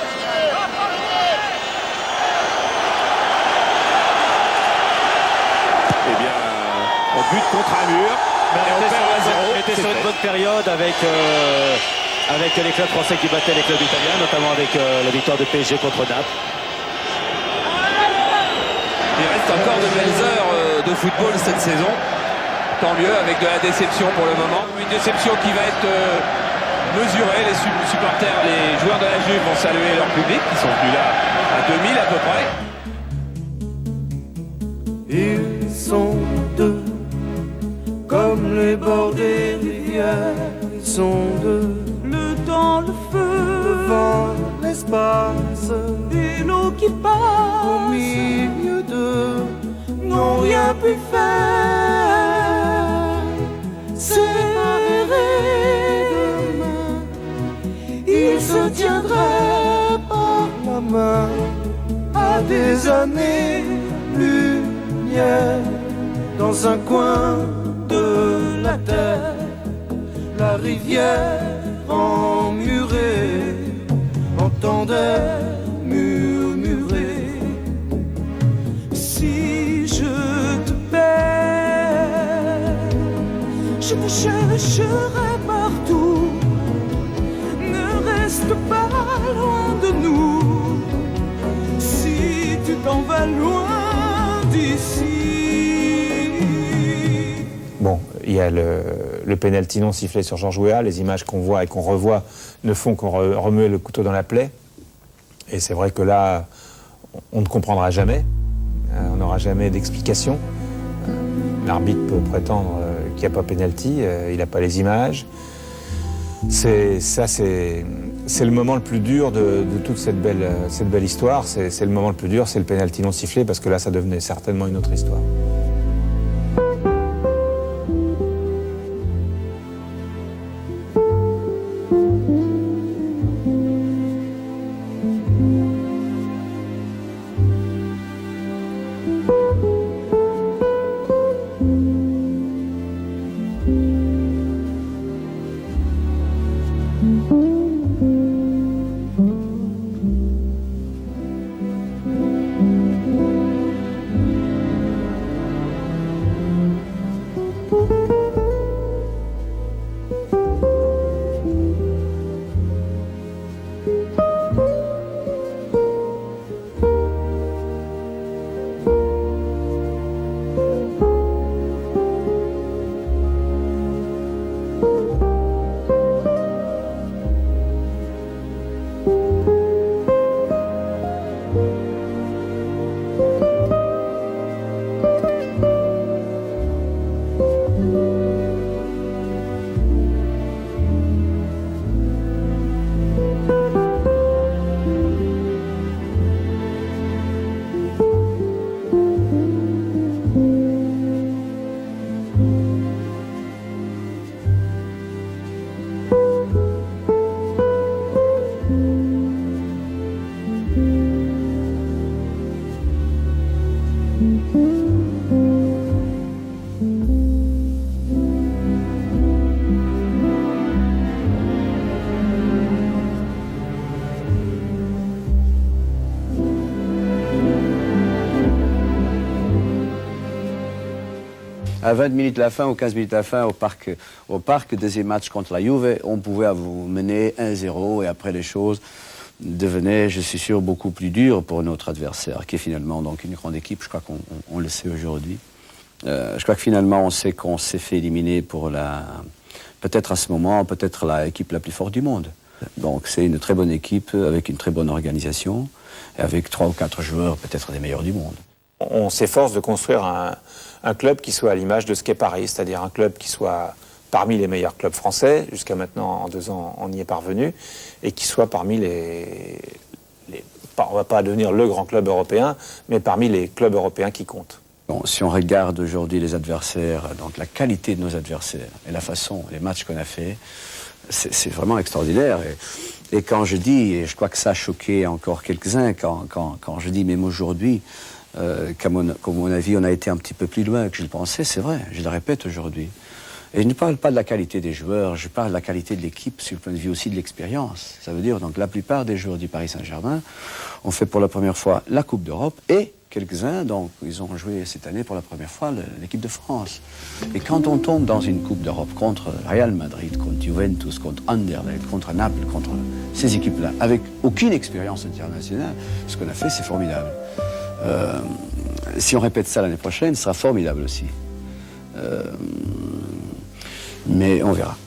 Eh bien, on bute contre un mur. On était sur une bonne période avec les clubs français qui battaient les clubs italiens, notamment avec la victoire de PSG contre Naples. Il reste encore de belles heures de football cette saison. Tant mieux, avec de la déception pour le moment. Une déception qui va être mesurée. Les supporters, les joueurs de la Juve vont saluer leur public, qui sont venus là à 2000 à peu près. Ils sont deux, comme les bords des rivières. Ils sont deux, le temps, le feu, le vent, l'espace, et l'eau qui passe au milieu d'eux, n'ont rien pu faire. Séparés demain, ils se tiendraient par la main à des années-lumière dans un coin de la terre, la rivière emmurée. j'entendais murmurer. Si je te perds, je te chercherai partout. Ne reste pas loin de nous. Si tu t'en vas loin d'ici. Bon, il y a le pénalty non sifflé sur Georges Weah. Les images qu'on voit et qu'on revoit ne font qu'on remuer le couteau dans la plaie. Et c'est vrai que là, on ne comprendra jamais. On n'aura jamais d'explication. L'arbitre peut prétendre qu'il n'y a pas pénalty. Il n'a pas les images. C'est le moment le plus dur de toute cette belle histoire. C'est le moment le plus dur, c'est le pénalty non sifflé, parce que là, ça devenait certainement une autre histoire. À 20 minutes de la fin ou 15 minutes de la fin, au parc, deuxième match contre la Juve, on pouvait vous mener 1-0 et après les choses devenaient, je suis sûr, beaucoup plus dures pour notre adversaire, qui est finalement donc une grande équipe, je crois qu'on le sait aujourd'hui. Je crois que finalement on sait qu'on s'est fait éliminer pour peut-être à ce moment, peut-être l'équipe la plus forte du monde. Donc c'est une très bonne équipe avec une très bonne organisation et avec 3 ou 4 joueurs peut-être des meilleurs du monde. On s'efforce de construire un club qui soit à l'image de ce qu'est Paris, c'est-à-dire un club qui soit parmi les meilleurs clubs français. Jusqu'à maintenant, en 2 ans, on y est parvenu, et qui soit parmi on ne va pas devenir le grand club européen, mais parmi les clubs européens qui comptent. Bon, si on regarde aujourd'hui les adversaires, donc la qualité de nos adversaires et la façon, les matchs qu'on a fait, c'est vraiment extraordinaire. Et quand je dis, et je crois que ça a choqué encore quelques-uns, quand je dis même aujourd'hui, qu'à mon avis, on a été un petit peu plus loin que je le pensais, c'est vrai, je le répète aujourd'hui. Et je ne parle pas de la qualité des joueurs, je parle de la qualité de l'équipe, sur le point de vue aussi de l'expérience. Ça veut dire, donc, la plupart des joueurs du Paris Saint-Germain ont fait pour la première fois la Coupe d'Europe, et quelques-uns, donc, ils ont joué cette année pour la première fois l'équipe de France. Et quand on tombe dans une Coupe d'Europe contre Real Madrid, contre Juventus, contre Anderlecht, contre Naples, contre ces équipes-là, avec aucune expérience internationale, ce qu'on a fait, c'est formidable. Si on répète ça l'année prochaine, ce sera formidable aussi. Mais on verra.